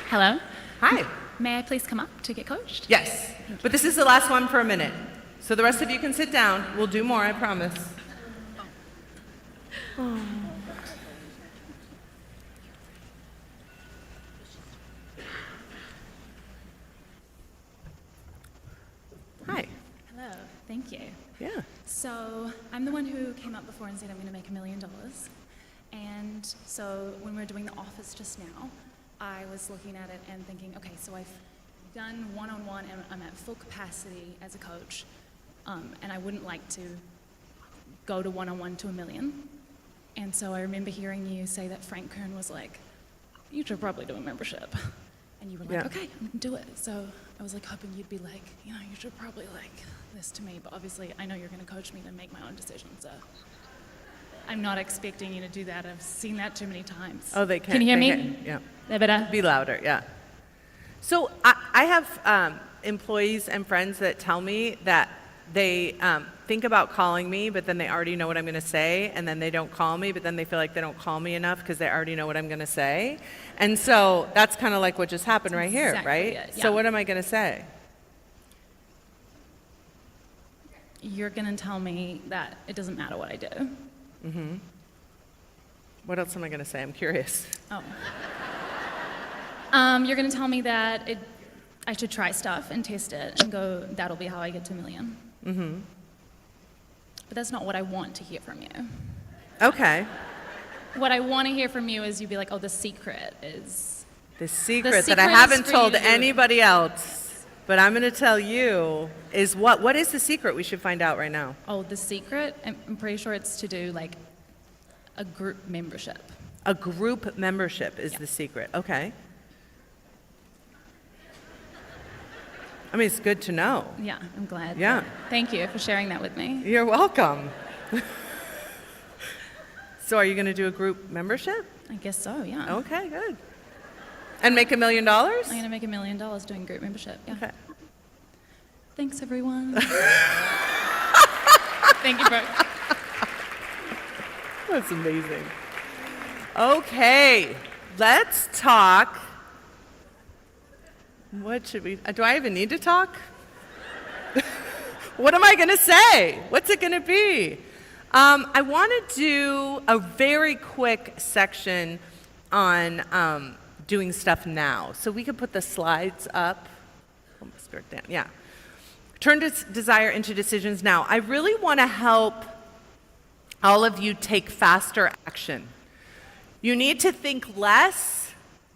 Hello. Hi. May I please come up to get coached? Yes. But this is the last one for a minute. So the rest of you can sit down. We'll do more, I promise. Hi. Hello. Thank you. Yeah. So I'm the one who came up before and said I'm going to make $1 million. And so when we were doing the office just now, I was looking at it and thinking, okay, so I've done one-on-one and I'm at full capacity as a coach, and I wouldn't like to go to one-on-one to $1 million. And so I remember hearing you say that Frank Kern was like, you should probably do a membership. And you were like, Yeah. okay, I'm gonna do it. So I was like hoping you'd be like, you know, you should probably like this to me, but obviously I know you're gonna coach me to make my own decisions. So I'm not expecting you to do that. I've seen that too many times. Oh, they can. Can you hear they me? can, Yeah. Is that better? Be louder, yeah. So I have employees and friends that tell me that they think about calling me, but then they already know what I'm going to say, and then they don't call me, but then they feel like they don't call me enough because they already know what I'm going to say. And so that's kind of like what just happened right here, exactly right? it, yeah. So what am I going to say? You're gonna tell me that it doesn't matter what I do. Mm-hmm. What else am I going to say? I'm curious. Oh. You're gonna tell me that I should try stuff and test it and go, that'll be how I get to $1 million. Mm-hmm. But that's not what I want to hear from you. Okay. What I want to hear from you is you be like, oh, the secret is... The secret that secret I is haven't for you told to do it. anybody else, but I'm going to tell you is what? What is the secret? We should find out right now. Oh, the secret? I'm pretty sure it's to do like a group membership. A group membership is the secret. Okay. I mean, it's good to know. Yeah, I'm glad. Yeah. Thank you for sharing that with me. You're welcome. So are you going to do a group membership? I guess so, yeah. Okay, good. And make $1 million? I'm going to make $1 million doing group membership. Yeah. Okay. Thanks, everyone. Thank you, Brooke. That's amazing. Okay, let's talk. What should we, do I even need to talk? What am I going to say? What's it going to be? I want to do a very quick section on doing stuff now. So we could put the slides up. Almost start down. Yeah. Turn desire into decisions now. I really want to help all of you take faster action. You need to think less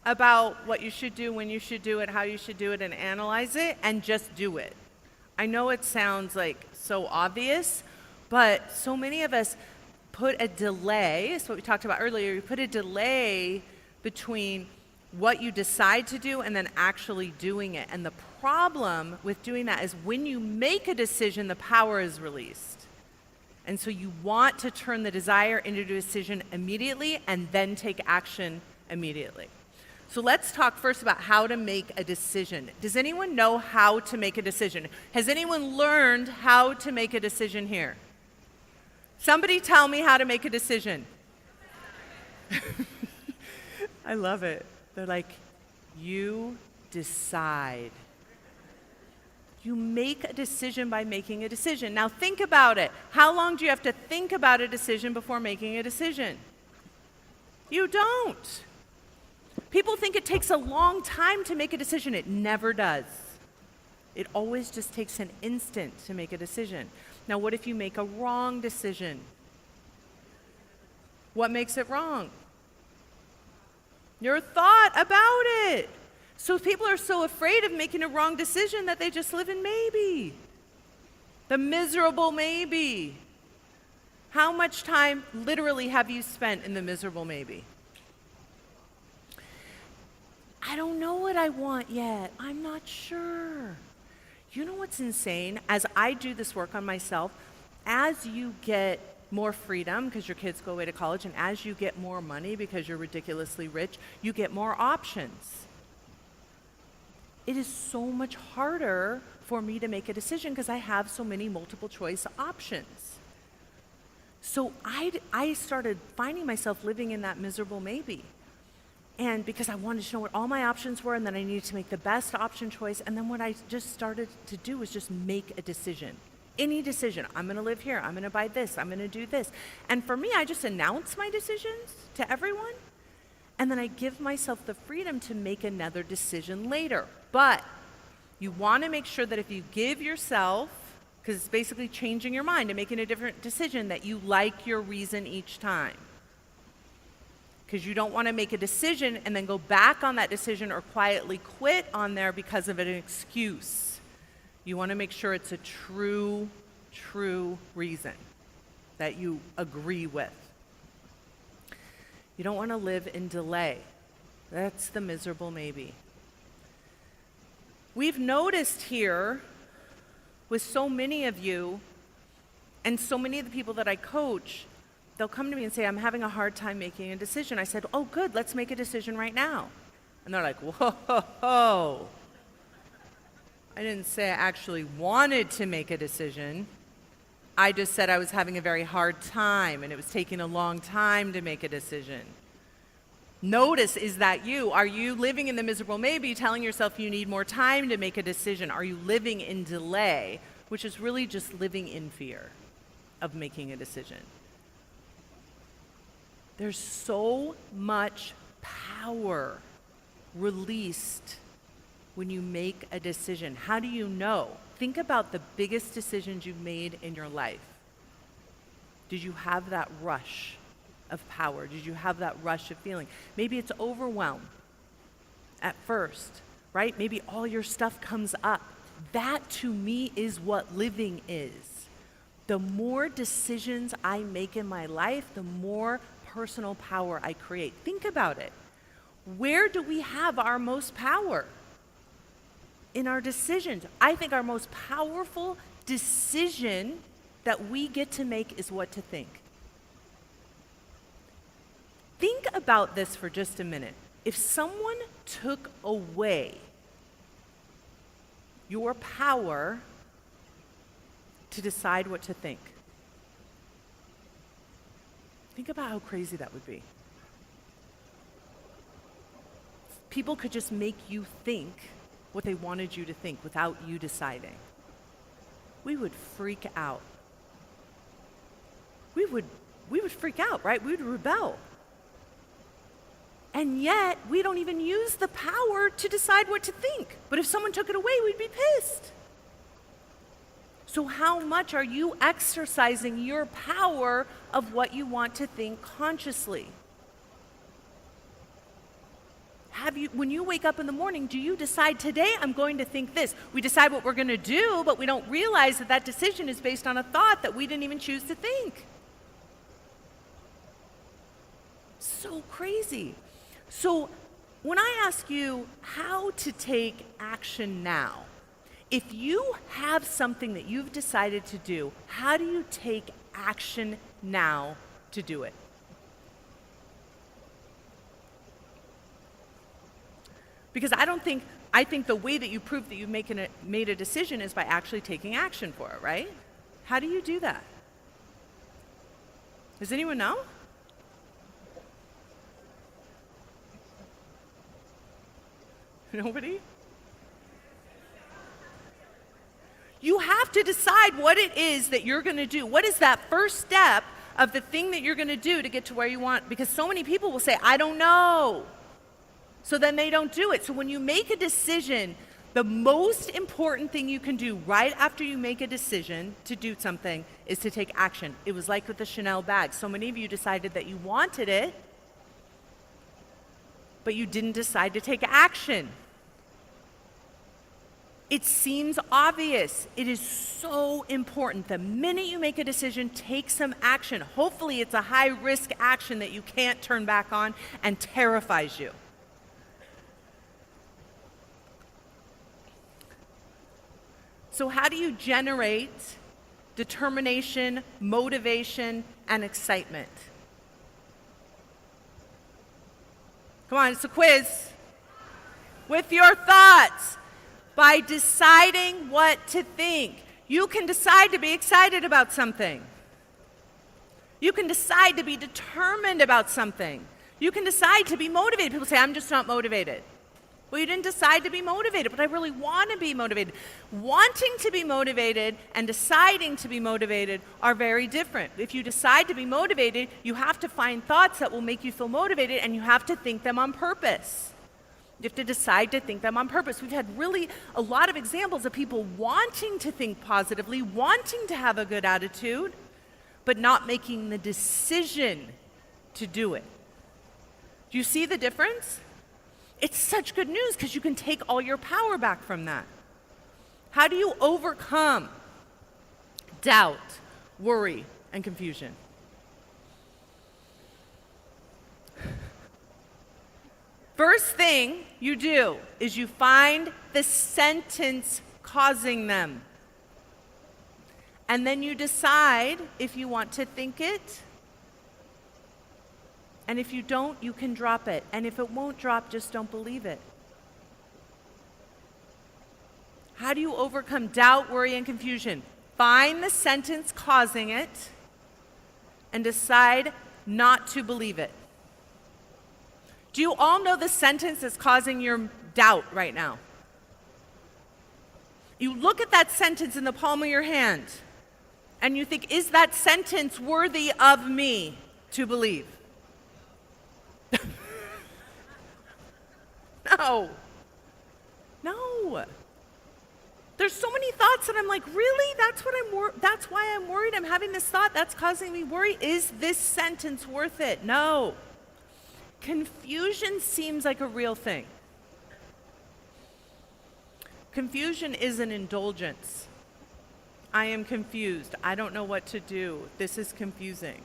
about what you should do, when you should do it, how you should do it, and analyze it, and just do it. I know it sounds like so obvious, but so many of us put a delay, it's what we talked about earlier, you put a delay between what you decide to do and then actually doing it. And the problem with doing that is when you make a decision, the power is released. And so you want to turn the desire into a decision immediately and then take action immediately. So let's talk first about how to make a decision. Does anyone know how to make a decision? Has anyone learned how to make a decision here? Somebody tell me how to make a decision. I love it. They're like, you decide. You make a decision by making a decision. Now think about it. How long do you have to think about a decision before making a decision? You don't. People think it takes a long time to make a decision. It never does. It always just takes an instant to make a decision. Now, what if you make a wrong decision? What makes it wrong? Your thought about it. So people are so afraid of making a wrong decision that they just live in maybe. The miserable maybe. How much time literally have you spent in the miserable maybe? I don't know what I want yet. I'm not sure. You know what's insane? As I do this work on myself, as you get more freedom because your kids go away to college, and as you get more money because you're ridiculously rich, you get more options. It is so much harder for me to make a decision because I have so many multiple choice options. So I started finding myself living in that miserable maybe. And because I wanted to know what all my options were, and then I needed to make the best option choice, and then what I just started to do was just make a decision. Any decision. I'm going to live here. I'm going to buy this. I'm going to do this. And for me, I just announce my decisions to everyone, and then I give myself the freedom to make another decision later. But you want to make sure that if you give yourself, because it's basically changing your mind and making a different decision, that you like your reason each time. Because you don't want to make a decision and then go back on that decision or quietly quit on there because of an excuse. You want to make sure it's a true reason that you agree with. You don't want to live in delay. That's the miserable maybe. We've noticed here with so many of you and so many of the people that I coach, they'll come to me and say, I'm having a hard time making a decision. I said, oh, good, let's make a decision right now. And they're like, whoa. I didn't say I actually wanted to make a decision. I just said I was having a very hard time and it was taking a long time to make a decision. Notice, is that you? Are you living in the miserable maybe, telling yourself you need more time to make a decision? Are you living in delay, which is really just living in fear of making a decision? There's so much power released when you make a decision. How do you know? Think about the biggest decisions you've made in your life. Did you have that rush of power? Did you have that rush of feeling? Maybe it's overwhelm at first, right? Maybe all your stuff comes up. That to me is what living is. The more decisions I make in my life, the more personal power I create. Think about it. Where do we have our most power? In our decisions. I think our most powerful decision that we get to make is what to think. Think about this for just a minute. If someone took away your power to decide what to think, think about how crazy that would be. People could just make you think what they wanted you to think without you deciding. We would freak out. We would freak out, right? We would rebel. And yet, we don't even use the power to decide what to think. But if someone took it away, we'd be pissed. So how much are you exercising your power of what you want to think consciously? When you wake up in the morning, do you decide, today I'm going to think this? We decide what we're going to do, but we don't realize that that decision is based on a thought that we didn't even choose to think. So crazy. So when I ask you how to take action now, if you have something that you've decided to do, how do you take action now to do it. Because I think the way that you prove that you've made a decision is by actually taking action for it, right? How do you do that? Does anyone know? Nobody? You have to decide what it is that you're going to do. What is that first step of the thing that you're going to do to get to where you want? Because so many people will say, I don't know. So then they don't do it. So when you make a decision, the most important thing you can do right after you make a decision to do something is to take action. It was like with the Chanel bag. So many of you decided that you wanted it, but you didn't decide to take action. It seems obvious. It is so important. The minute you make a decision, take some action. Hopefully it's a high-risk action that you can't turn back on and terrifies you. So how do you generate determination, motivation, and excitement? Come on, it's a quiz. With your thoughts, by deciding what to think. You can decide to be excited about something. You can decide to be determined about something. You can decide to be motivated. People say, I'm just not motivated. Well, you didn't decide to be motivated, but I really want to be motivated. Wanting to be motivated and deciding to be motivated are very different. If you decide to be motivated, you have to find thoughts that will make you feel motivated, and you have to think them on purpose. You have to decide to think them on purpose. We've had really a lot of examples of people wanting to think positively, wanting to have a good attitude, but not making the decision to do it. Do you see the difference? It's such good news because you can take all your power back from that. How do you overcome doubt, worry, and confusion? First thing you do is you find the sentence causing them. And then you decide if you want to think it. And if you don't, you can drop it. And if it won't drop, just don't believe it. How do you overcome doubt, worry, and confusion? Find the sentence causing it and decide not to believe it. Do you all know the sentence that's causing your doubt right now? You look at that sentence in the palm of your hand and you think, is that sentence worthy of me to believe? No. No. There's so many thoughts that I'm like, really? That's why I'm worried. I'm having this thought. That's causing me worry. Is this sentence worth it? No. Confusion seems like a real thing. Confusion is an indulgence. I am confused. I don't know what to do. This is confusing.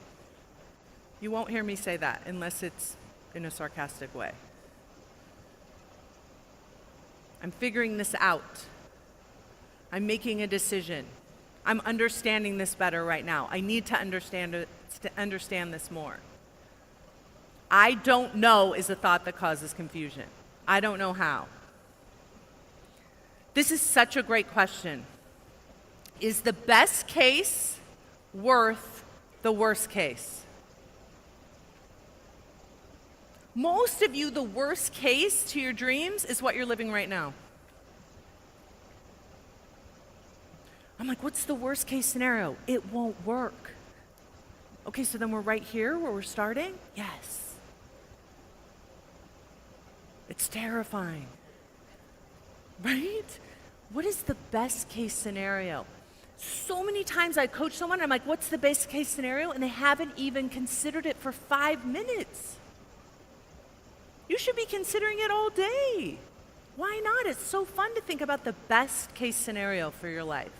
You won't hear me say that unless it's in a sarcastic way. I'm figuring this out. I'm making a decision. I'm understanding this better right now. I need to understand this more. I don't know is a thought that causes confusion. I don't know how. This is such a great question. Is the best case worth the worst case? Most of you, the worst case to your dreams is what you're living right now. I'm like, what's the worst case scenario? It won't work. Okay, so then we're right here where we're starting? Yes. It's terrifying, right? What is the best case scenario? So many times I coach someone, I'm like, what's the best case scenario? And they haven't even considered it for 5 minutes. You should be considering it all day. Why not? It's so fun to think about the best case scenario for your life.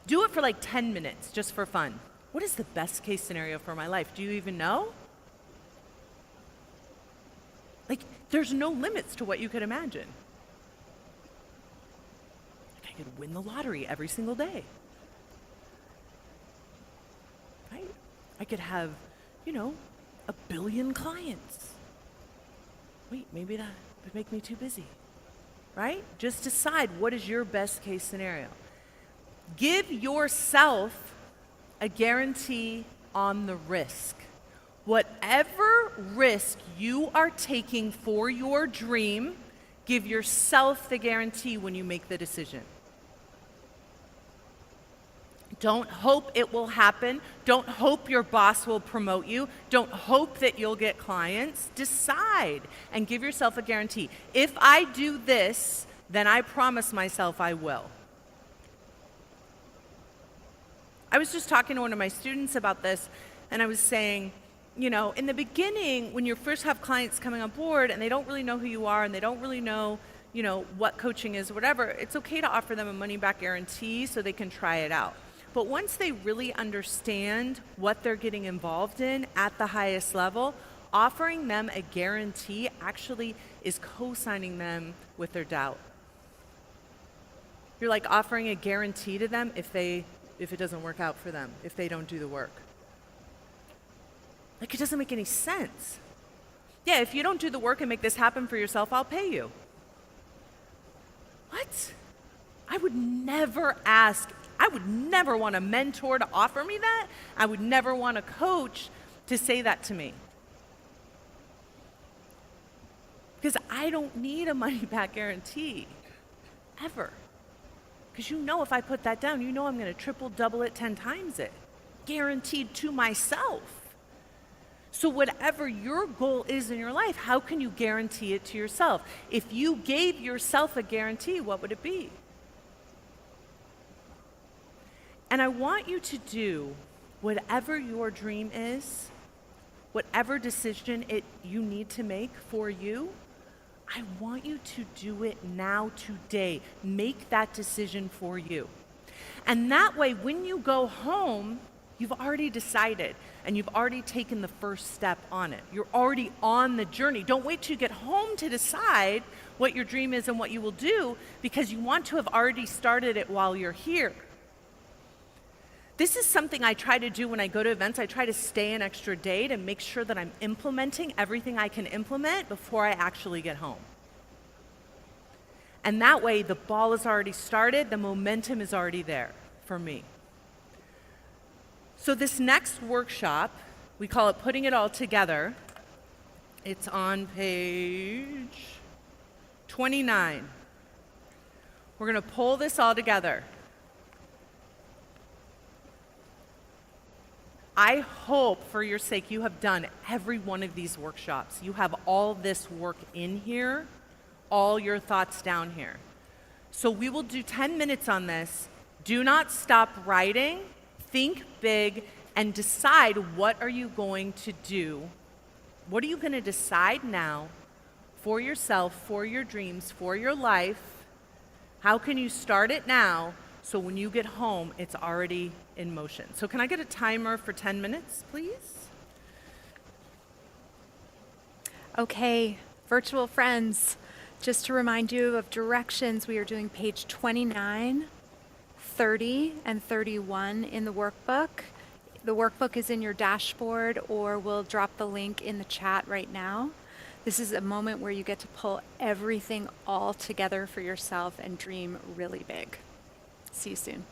Do it for like 10 minutes, just for fun. What is the best case scenario for my life? Do you even know? Like, there's no limits to what you could imagine. Like, I could win the lottery every single day. I could have, you know, 1 billion clients. Wait, maybe that would make me too busy, right? Just decide what is your best case scenario. Give yourself a guarantee on the risk. Whatever risk you are taking for your dream, give yourself the guarantee when you make the decision. Don't hope it will happen. Don't hope your boss will promote you. Don't hope that you'll get clients. Decide and give yourself a guarantee. If I do this, then I promise myself I will. I was just talking to one of my students about this, and I was saying, you know, in the beginning, when you first have clients coming on board and they don't really know who you are and they don't really know, you know, what coaching is or whatever, it's okay to offer them a money-back guarantee so they can try it out. But once they really understand what they're getting involved in at the highest level, offering them a guarantee actually is co-signing them with their doubt. You're like offering a guarantee to them if it doesn't work out for them, if they don't do the work. Like, it doesn't make any sense. Yeah, if you don't do the work and make this happen for yourself, I'll pay you. What? I would never want a mentor to offer me that. I would never want a coach to say that to me. Because I don't need a money-back guarantee, ever. Because you know if I put that down, you know I'm going to triple, double it, 10 times it. Guaranteed to myself. So whatever your goal is in your life, how can you guarantee it to yourself? If you gave yourself a guarantee, what would it be? And I want you to do whatever your dream is, whatever decision you need to make for you, I want you to do it now, today. Make that decision for you. And that way, when you go home, you've already decided and you've already taken the first step on it. You're already on the journey. Don't wait till you get home to decide what your dream is and what you will do, because you want to have already started it while you're here. This is something I try to do when I go to events. I try to stay an extra day to make sure that I'm implementing everything I can implement before I actually get home. And that way, the ball is already started, the momentum is already there for me. So this next workshop, we call it Putting It All Together. It's on page 29. We're going to pull this all together. I hope, for your sake, you have done every one of these workshops. You have all this work in here, all your thoughts down here. So we will do 10 minutes on this. Do not stop writing. Think big and decide, what are you going to do? What are you going to decide now for yourself, for your dreams, for your life? How can you start it now so when you get home, it's already in motion? So can I get a timer for 10 minutes, please? Okay, virtual friends, just to remind you of directions, we are doing page 29, 30, and 31 in the workbook. The workbook is in your dashboard, or we'll drop the link in the chat right now. This is a moment where you get to pull everything all together for yourself and dream really big. See you soon.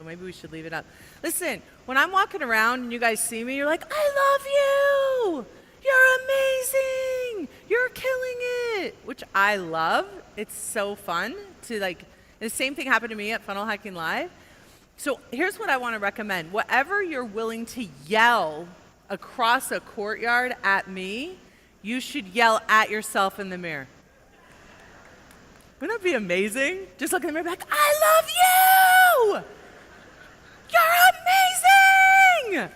So maybe we should leave it up. Listen, when I'm walking around and you guys see me, you're like, I love you. You're amazing. You're killing it, which I love. It's so fun to like, and the same thing happened to me at Funnel Hacking Live. So here's what I want to recommend. Whatever you're willing to yell across a courtyard at me, you should yell at yourself in the mirror. Wouldn't that be amazing? Just look in the mirror and be like, I love you! You're amazing!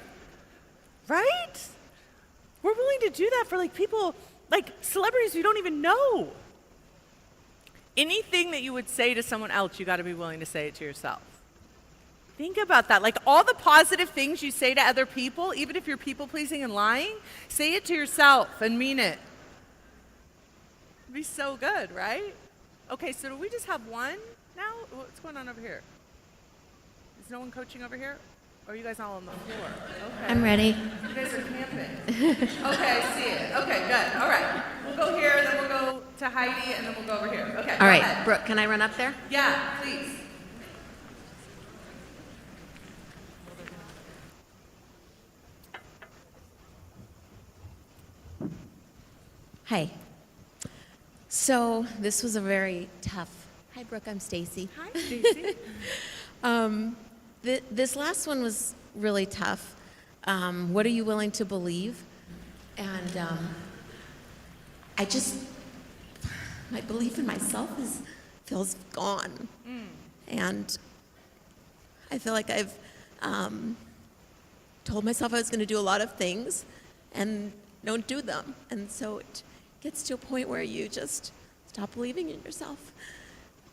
Right? We're willing to do that for like people, like celebrities you don't even know. Anything that you would say to someone else, you got to be willing to say it to yourself. Think about that. Like all the positive things you say to other people, even if you're people pleasing and lying, say it to yourself and mean it. It'd be so good, right? Okay, so do we just have one now? What's going on over here? Is no one coaching over here? Or are you guys all on the floor? Okay. I'm ready. You guys are camping. Okay, I see it. Okay, good. All right. We'll go here, then we'll go to Heidi, and then we'll go over here. Okay. All go right, ahead. Brooke, can I run up there? Yeah, please. Hi. So this was a very tough. Hi, Brooke. I'm Stacy. Hi, Stacy. This last one was really tough. What are you willing to believe? And my belief in myself feels gone. And I feel like I've told myself I was going to do a lot of things and don't do them. And so it gets to a point where you just stop believing in yourself.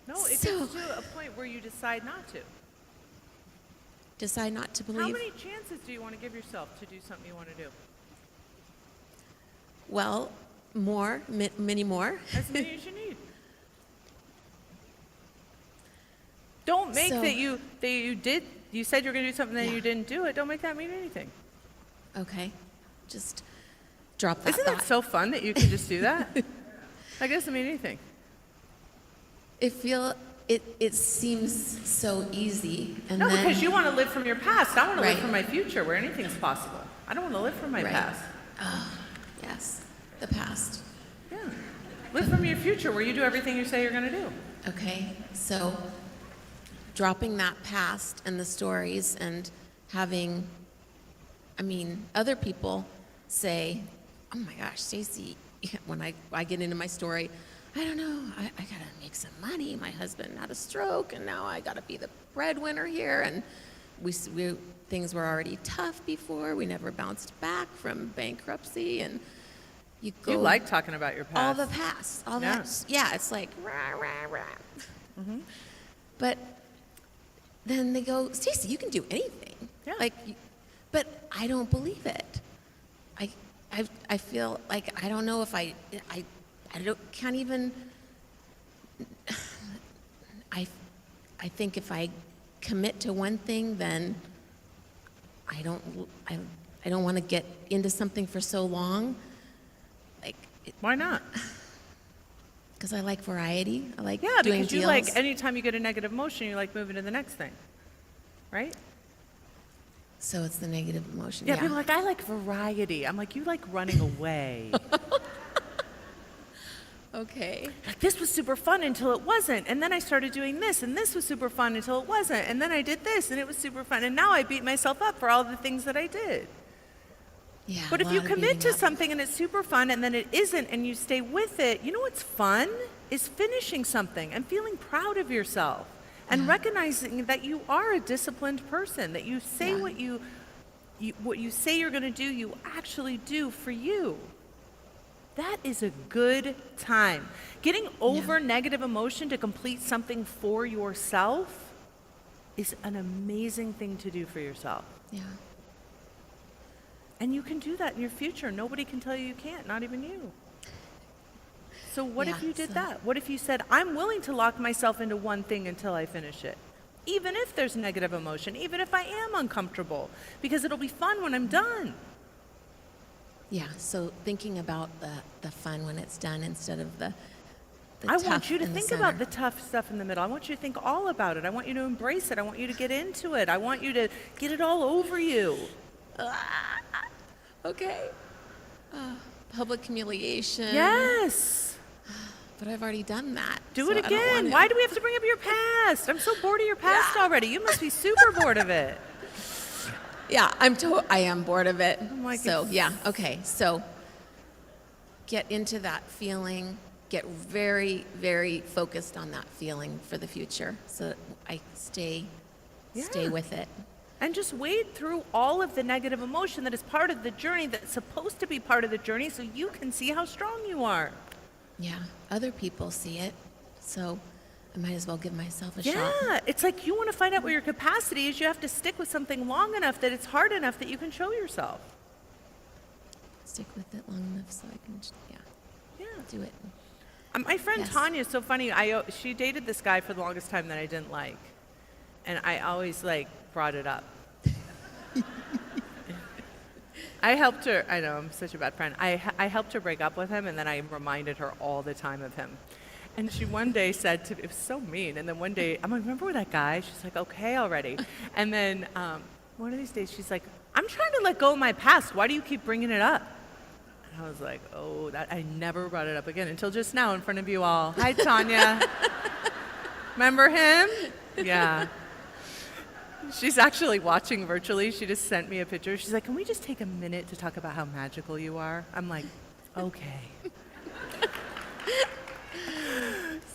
No, it gets to a point where you decide not to. Decide not to believe. How many chances do you want to give yourself to do something you want to do? Well, more, many more. As many as you need. Don't make that you said you're going to do something, then you didn't do it. Don't make that mean anything. Okay. Just drop that Isn't that so fun that you can just do that? Like, it doesn't mean anything. It seems so easy. And No, then, because you want to live from your past. I want to live Right. from my future where anything's possible. I don't want to live from my Right. past. Oh, yes, the past. Yeah. Live from your future where you do everything you say you're going to do. Okay, so dropping that past and the stories and having, other people say, oh my gosh, Stacy, when I get into my story, I don't know, I gotta make some money. My husband had a stroke and now I gotta be the breadwinner here. And things were already tough before. We never bounced back from bankruptcy. And you like talking about your past. All the past, all that. Yeah, it's like, rah, rah, rah. Mm-hmm. But then they go, Stacy, you can do anything. Yeah. But I don't believe it. I feel like I don't know if I can't even. I think if I commit to one thing, then I don't want to get into something for so long. Why not? Because I like variety. I like Yeah, doing because you deals. like, anytime you get a negative emotion, you like moving to the next thing. Right? So it's the negative emotion. Yeah, people are like, I like variety. I'm like, you like running away. Okay. Like, this was super fun until it wasn't. And then I started doing this, and this was super fun until it wasn't. And then I did this, and it was super fun. And now I beat myself up for all the things that I did. Yeah. But if you commit to something and it's super fun and then it isn't and you stay with it, you know what's fun? Is finishing something and feeling proud of yourself and recognizing that you are a disciplined person, that you say what you say you're going to do, you actually do for you. That is a good time. Getting over negative emotion to complete something for yourself is an amazing thing to do for yourself. Yeah. And you can do that in your future. Nobody can tell you can't, not even you. So what if you did that? What if you said, I'm willing to lock myself into one thing until I finish it? Even if there's negative emotion, even if I am uncomfortable, because it'll be fun when I'm done. Yeah, so thinking about the fun when it's done instead of the I want tough you to in the think about center. the tough stuff in the middle. I want you to think all about it. I want you to embrace it. I want you to get into it. I want you to get it all over you. Okay. Public humiliation. Yes. But I've already done that. Do so it I don't want again. to. Why do we have to bring up your past? I'm so bored of your past already. You must be super bored of it. Yeah, I am bored of it. like, So, it's- yeah, okay. So get into that feeling. Get very, very focused on that feeling for the future so that I stay with it. And just wade through all of the negative emotion that is part of the journey, that's supposed to be part of the journey, so you can see how strong you are. Yeah, other people see it. So I might as well give myself a shot. Yeah, it's like you want to find out what your capacity is. You have to stick with something long enough that it's hard enough that you can show yourself. Stick with it long enough so I can, do it. My friend Yes. Tanya is so funny. She dated this guy for the longest time that I didn't like. And I always, brought it up. I helped her. I know, I'm such a bad friend. I helped her break up with him, and then I reminded her all the time of him. And she one day said to me, it was so mean. And then one day, I'm like, remember that guy? She's like, okay, already. And then one of these days, she's like, I'm trying to let go of my past. Why do you keep bringing it up? And I was like, oh, I never brought it up again until just now in front of you all. Hi, Tanya. Remember him? Yeah. She's actually watching virtually. She just sent me a picture. She's like, can we just take a minute to talk about how magical you are? I'm like, okay.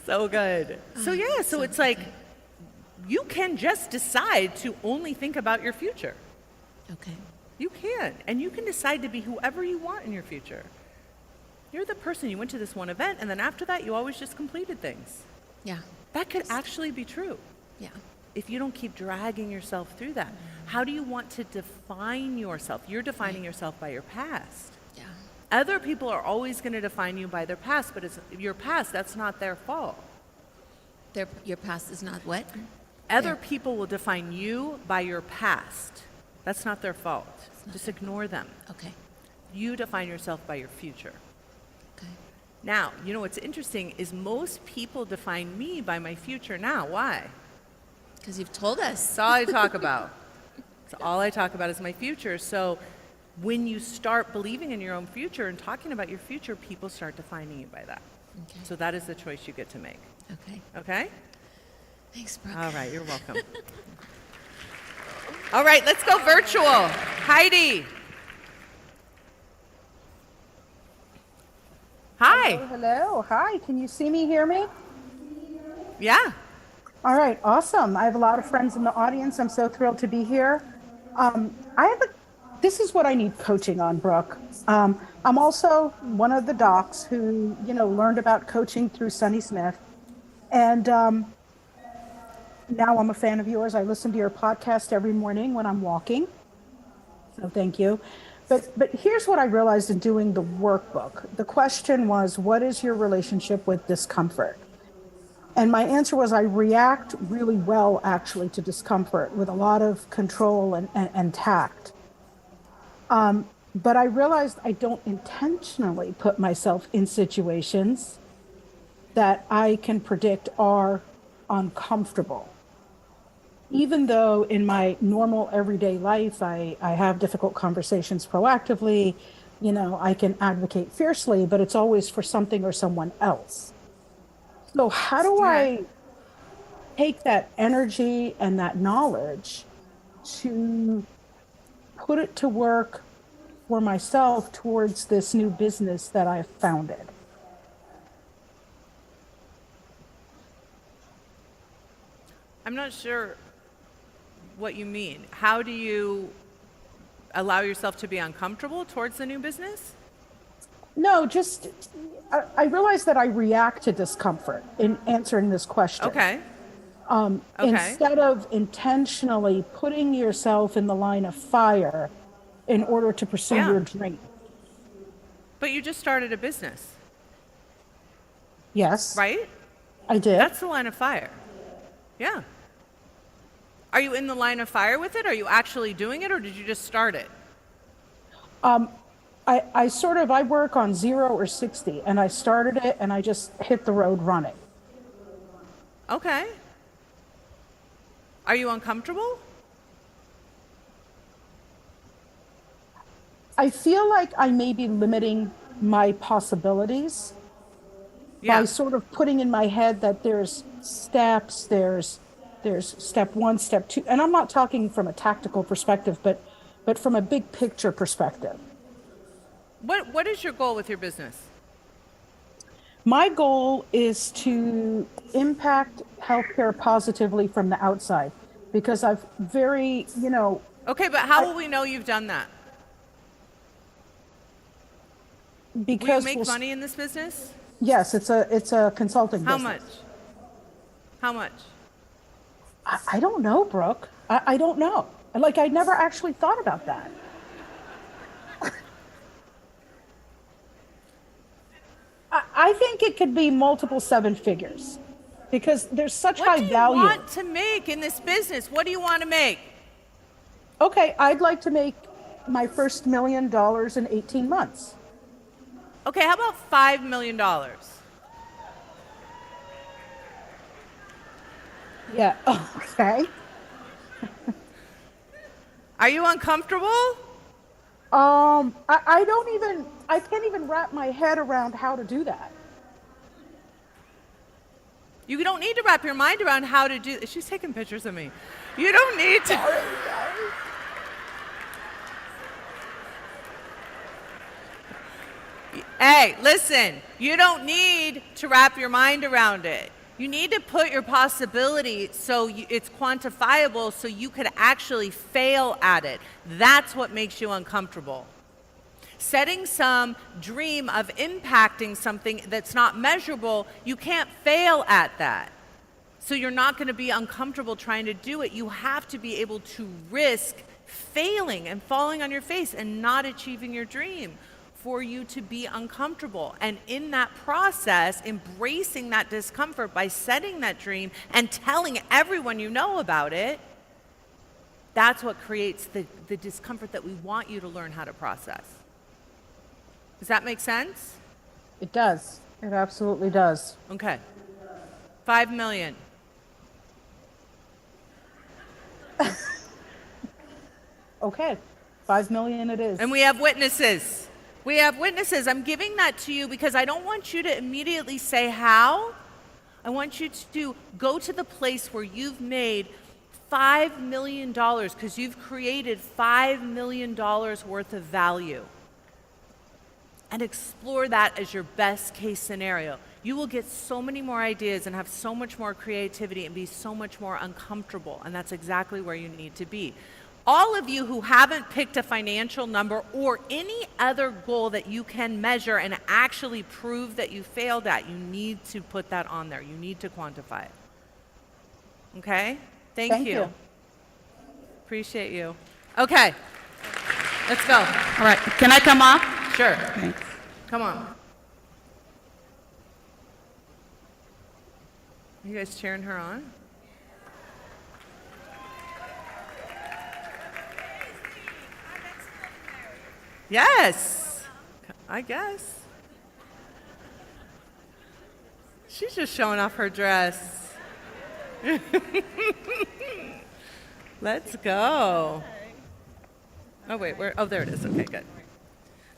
So good. So yeah, so it's like you can just decide to only think about your future. Okay. You can. And you can decide to be whoever you want in your future. You're the person, you went to this one event, and then after that, you always just completed things. Yeah. That could actually be true. Yeah. If you don't keep dragging yourself through that. How do you want to define yourself? You're defining yourself by your past. Yeah. Other people are always going to define you by their past, but it's your past, that's not their fault. Your past is not what? Other people will define you by your past. That's not their fault. Just ignore them. Okay. You define yourself by your future. Okay. Now, you know what's interesting is most people define me by my future now. Why? Because you've told us. That's all I talk about. That's all I talk about is my future. So when you start believing in your own future and talking about your future, people start defining you by that. Okay. So that is the choice you get to make. Okay. Okay? Thanks, Brooke. All right, you're welcome. All right, let's go virtual. Heidi. Hi. Hello. Hi. Can you see me, hear me? Yeah. All right. Awesome. I have a lot of friends in the audience. I'm so thrilled to be here. This is what I need coaching on, Brooke. I'm also one of the docs who, learned about coaching through Sunny Smith. And now I'm a fan of yours. I listen to your podcast every morning when I'm walking. So thank you. But here's what I realized in doing the workbook. The question was, what is your relationship with discomfort? And my answer was, I react really well, actually, to discomfort with a lot of control and tact. But I realized I don't intentionally put myself in situations that I can predict are uncomfortable. Even though in my normal everyday life, I have difficult conversations proactively, I can advocate fiercely, but it's always for something or someone else. So how do I take that energy and that knowledge to put it to work for myself towards this new business that I've founded? I'm not sure what you mean. How do you allow yourself to be uncomfortable towards the new business? No, just I realize that I react to discomfort in answering this question. Okay. Instead of intentionally putting yourself in the line of fire in order to pursue your dream. But you just started a business. Yes. Right? I did. That's the line of fire. Yeah. Are you in the line of fire with it? Are you actually doing it, or did you just start it? I work on 0 or 60, and I started it and I just hit the road running. Okay. Are you uncomfortable? I feel like I may be limiting my possibilities by sort of putting in my head that there's steps, there's step 1, step 2, and I'm not talking from a tactical perspective, but from a big picture perspective. What is your goal with your business? My goal is to impact healthcare positively from the outside, because I've Okay, but how will we know you've done that? Because will you make money in this business? Yes, it's a consulting How business. much? How much? I don't know, Brooke. I don't know. Like, I never actually thought about that. I think it could be multiple 7 figures, because there's such high value. What do you want to make in this business? What do you want to make? Okay, I'd like to make my first $1 million in 18 months. Okay, how about $5 million? Yeah, okay. Are you uncomfortable? I can't even wrap my head around how to do that. You don't need to wrap your mind around how to do. She's taking pictures of me. You don't need to. Hey, listen, you don't need to wrap your mind around it. You need to put your possibility so it's quantifiable so you could actually fail at it. That's what makes you uncomfortable. Setting some dream of impacting something that's not measurable, you can't fail at that. So you're not going to be uncomfortable trying to do it. You have to be able to risk failing and falling on your face and not achieving your dream for you to be uncomfortable. And in that process, embracing that discomfort by setting that dream and telling everyone you know about it, that's what creates the discomfort that we want you to learn how to process. Does that make sense? It does. It absolutely does. Okay. 5 million. Okay. 5 million it is. And we have witnesses. We have witnesses. I'm giving that to you because I don't want you to immediately say how. I want you to go to the place where you've made $5 million because you've created $5 million worth of value. And explore that as your best case scenario. You will get so many more ideas and have so much more creativity and be so much more uncomfortable. And that's exactly where you need to be. All of you who haven't picked a financial number or any other goal that you can measure and actually prove that you failed at, you need to put that on there. You need to quantify it. Okay? Thank you. Appreciate you. Okay. Let's go. All right, can I come up? Sure. Thanks. Come on. Are you guys cheering her on? Yes, I guess. She's just showing off her dress. Let's go. Oh, wait, oh, there it is. Okay, good.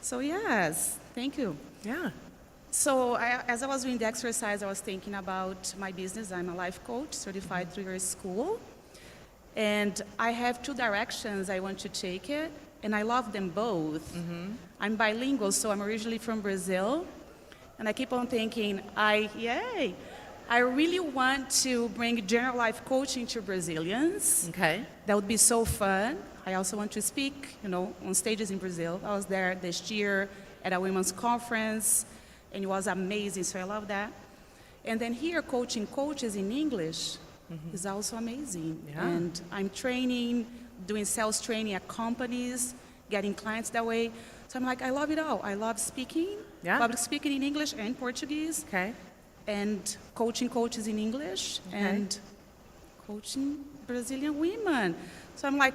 So yes, thank you. Yeah. So as I was doing the exercise, I was thinking about my business. I'm a life coach, certified through your school. And I have 2 directions I want to take it, and I love them both. Mm-hmm. I'm bilingual, so I'm originally from Brazil. And I keep on thinking, I really want to bring general life coaching to Brazilians. Okay. That would be so fun. I also want to speak, on stages in Brazil. I was there this year at a women's conference, and it was amazing, so I love that. And then here, coaching coaches in English is also amazing. Yeah. And I'm training, doing sales training at companies, getting clients that way. So I'm like, I love it all. I love speaking, public speaking in English and Portuguese. Okay. And coaching coaches in English and coaching Brazilian women. So I'm like,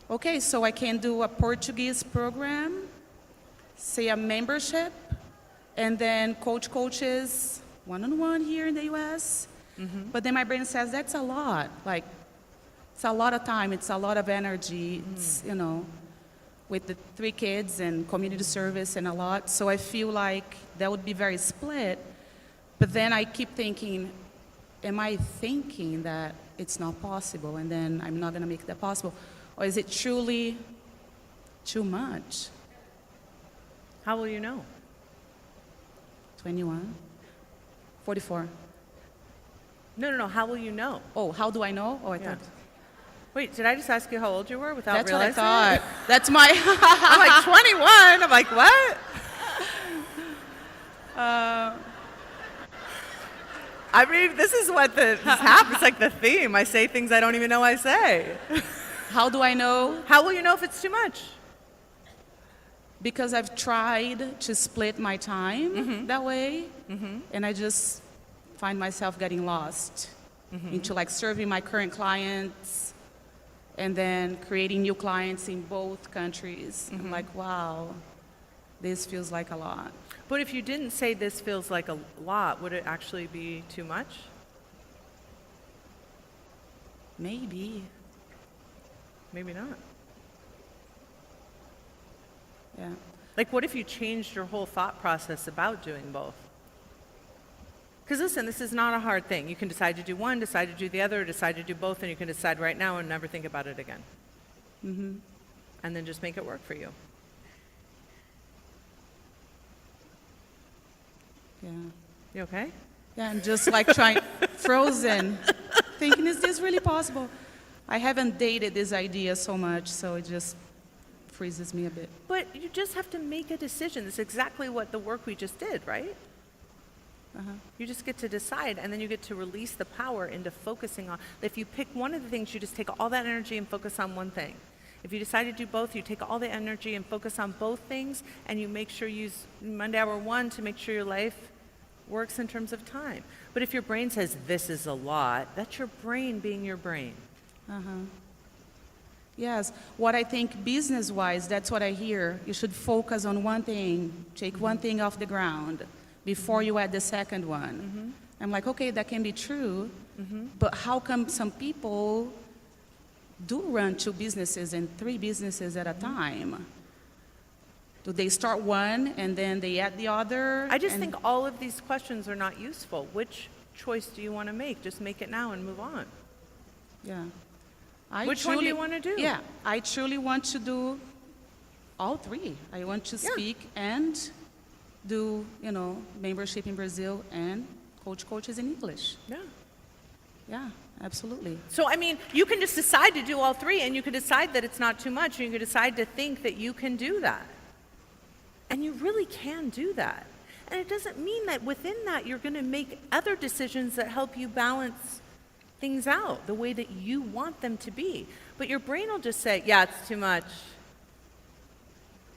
okay, so I can do a Portuguese program say a membership, and then coaches one-on-one here in the U.S. But then my brain says that's a lot. Like, it's a lot of time. It's a lot of energy. It's, you know, with the 3 kids and community service and a lot. So I feel like that would be very split. But then I keep thinking, am I thinking that it's not possible and then I'm not going to make that possible? Or is it truly too much? How will you know? 21, 44. No. How will you know? Oh, how do I know? Oh, I Yeah. thought. Wait, did I just ask you how old you were without That's what I realizing? thought. That's my. I'm like 21. I'm like, what? I mean, this is what this happens. It's like the theme. I say things I don't even know I say. How do I know? How will you know if it's too much? Because I've tried to split my time that way, and I just find myself getting lost into like serving my current clients and then creating new clients in both countries. I'm like, wow, this feels like a lot. But if you didn't say this feels like a lot, would it actually be too much? Maybe. Maybe not. Yeah. Like, what if you changed your whole thought process about doing both? Because listen, this is not a hard thing. You can decide to do one, decide to do the other, decide to do both, and you can decide right now and never think about it again. And then just make it work for you. Yeah. You okay? Yeah, I'm just like trying, frozen, thinking, is this really possible? I haven't dated this idea so much, so it just freezes me a bit. But you just have to make a decision. That's exactly what the work we just did, right? You just get to decide, and then you get to release the power into focusing on. If you pick one of the things, you just take all that energy and focus on one thing. If you decide to do both, you take all the energy and focus on both things, and you make sure you use Monday Hour 1 to make sure your life works in terms of time. But if your brain says, this is a lot, that's your brain being your brain. Yes, what I think business-wise, that's what I hear. You should focus on one thing, take one thing off the ground before you add the second one. I'm like, okay, that can be true, but how come some people do run 2 businesses and 3 businesses at a time? Do they start one and then they add the other? I just think all of these questions are not useful. Which choice do you want to make? Just make it now and move on. Yeah. Which one do you want to do? Yeah, I truly want to do all 3. I want to speak and do, you know, membership in Brazil and coach coaches in English. Yeah. Yeah, absolutely. So, I mean, you can just decide to do all 3, and you can decide that it's not too much, and you can decide to think that you can do that. And you really can do that. And it doesn't mean that within that you're going to make other decisions that help you balance things out the way that you want them to be. But your brain will just say, yeah, it's too much.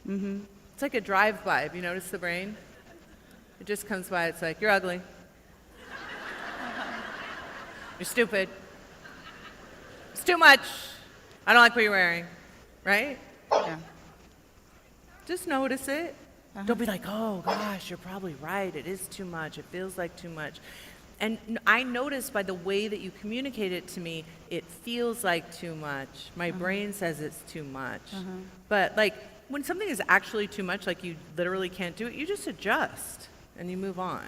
It's like a drive-by. Have you noticed the brain? It just comes by. It's like, you're ugly. You're stupid. It's too much. I don't like what you're wearing. Right? Yeah. Just notice it. Don't be like, oh gosh, you're probably right. It is too much. It feels like too much. And I notice by the way that you communicate it to me, it feels like too much. My brain says it's too much. But like when something is actually too much, like you literally can't do it, you just adjust and you move on.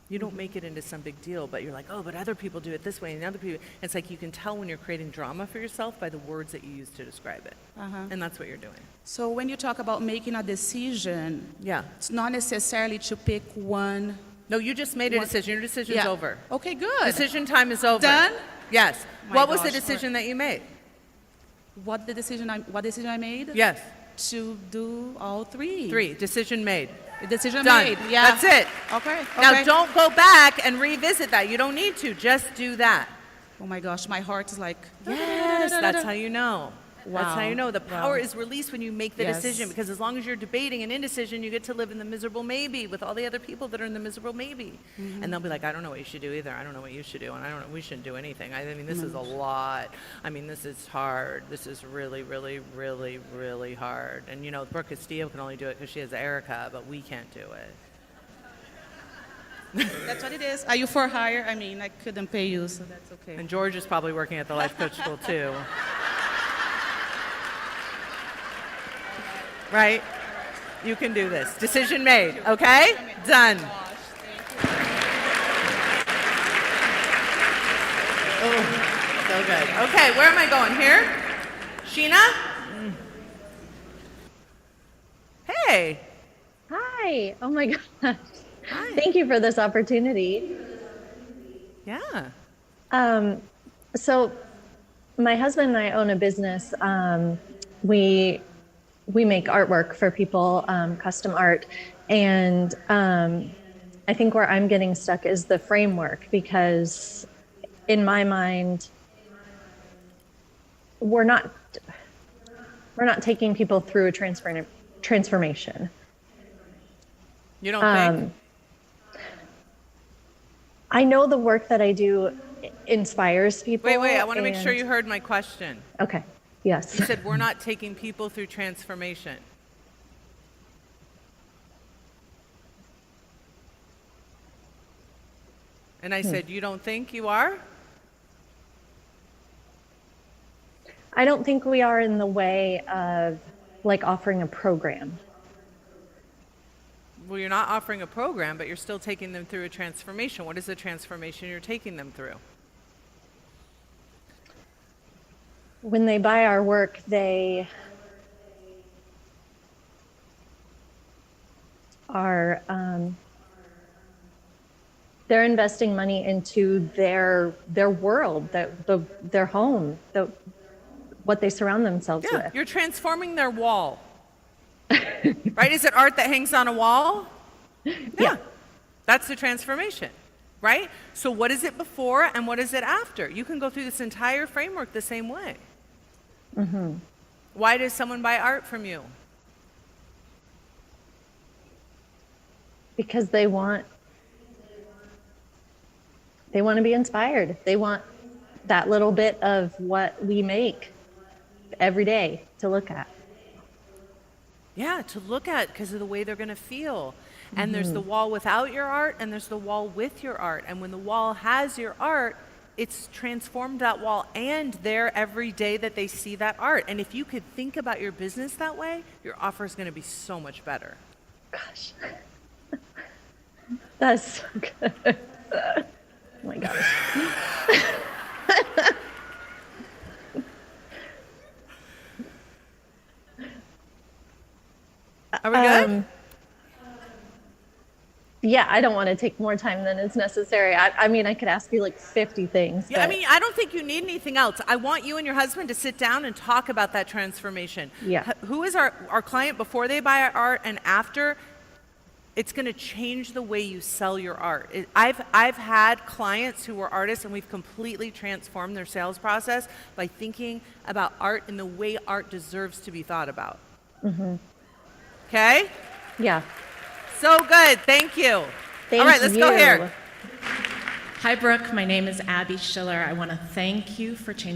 You don't make it into some big deal, but you're like, oh, but other people do it this way, and other people. It's like you can tell when you're creating drama for yourself by the words that you use to describe it. And that's what you're doing. So when you talk about making a decision, it's not necessarily to pick one. No, you just made a decision. Your decision's over. Okay, good. Decision time is over. Done? Yes. My What was the gosh, decision that you made? What decision I made? Yes. To do all 3. 3. Decision made. Decision Done. made. Yeah. That's it. Okay. Now don't go back and revisit that. You don't need to. Just do that. Oh my gosh, my heart is like. Yes, that's how you know. That's how Wow. you know the Wow. power is released when you make the Yes. decision, because as long as you're debating an indecision, you get to live in the miserable maybe with all the other people that are in the miserable maybe. Mhm. And they'll be like, I don't know what you should do either. I don't know what you should do. And I don't know, we shouldn't do anything. I mean, this is a lot. I mean, this is hard. This is really, really, really, really hard. And you know, Brooke Castillo can only do it because she has Erica, but we can't do it. That's what it is. Are you for hire? I mean, I couldn't pay you, so that's okay. And George is probably working at the life coach school too. Right? You can do this. Decision made, okay? Done. Oh, so good. Okay, where am I going? Here? Sheena? Hey. Hi. Oh my gosh. Thank you for this opportunity. Yeah. So my husband and I own a business. We make artwork for people, custom art. And I think where I'm getting stuck is the framework, because in my mind, we're not taking people through a transformation. You don't think? I know the work that I do inspires people. Wait, I want to make sure and- you heard my question. Okay, yes. You said we're not taking people through transformation. And I said, you don't think you are? I don't think we are in the way of like offering a program. Well, you're not offering a program, but you're still taking them through a transformation. What is the transformation you're taking them through? When they buy our work, they are they're investing money into their world, their home, what they surround themselves Yeah, with. you're transforming their wall. Right? Is it art that hangs on a wall? Yeah. That's the transformation, right? So what is it before and what is it after? You can go through this entire framework the same way. Mm-hmm. Why does someone buy art from you? Because they want to be inspired. They want that little bit of what we make every day to look at. Yeah, to look at because of the way they're going to feel. And there's Mhm. the wall without your art and there's the wall with your art. And when the wall has your art, it's transformed that wall and there every day that they see that art. And if you could think about your business that way, your offer is going to be so much better. Gosh. That's so good. Oh my gosh. Are we good? Yeah, I don't want to take more time than is necessary. I mean, I could ask you like 50 things. Yeah, I but- mean, I don't think you need anything else. I want you and your husband to sit down and talk about that transformation. Yeah. Who is our client before they buy our art and after? It's going to change the way you sell your art. I've had clients who were artists and we've completely transformed their sales process by thinking about art in the way art deserves to be thought about. Mhm. Okay? Yeah. So good. Thank you. All right, let's go here. Hi, Brooke. My name is Abby Schiller. I want to thank you for changing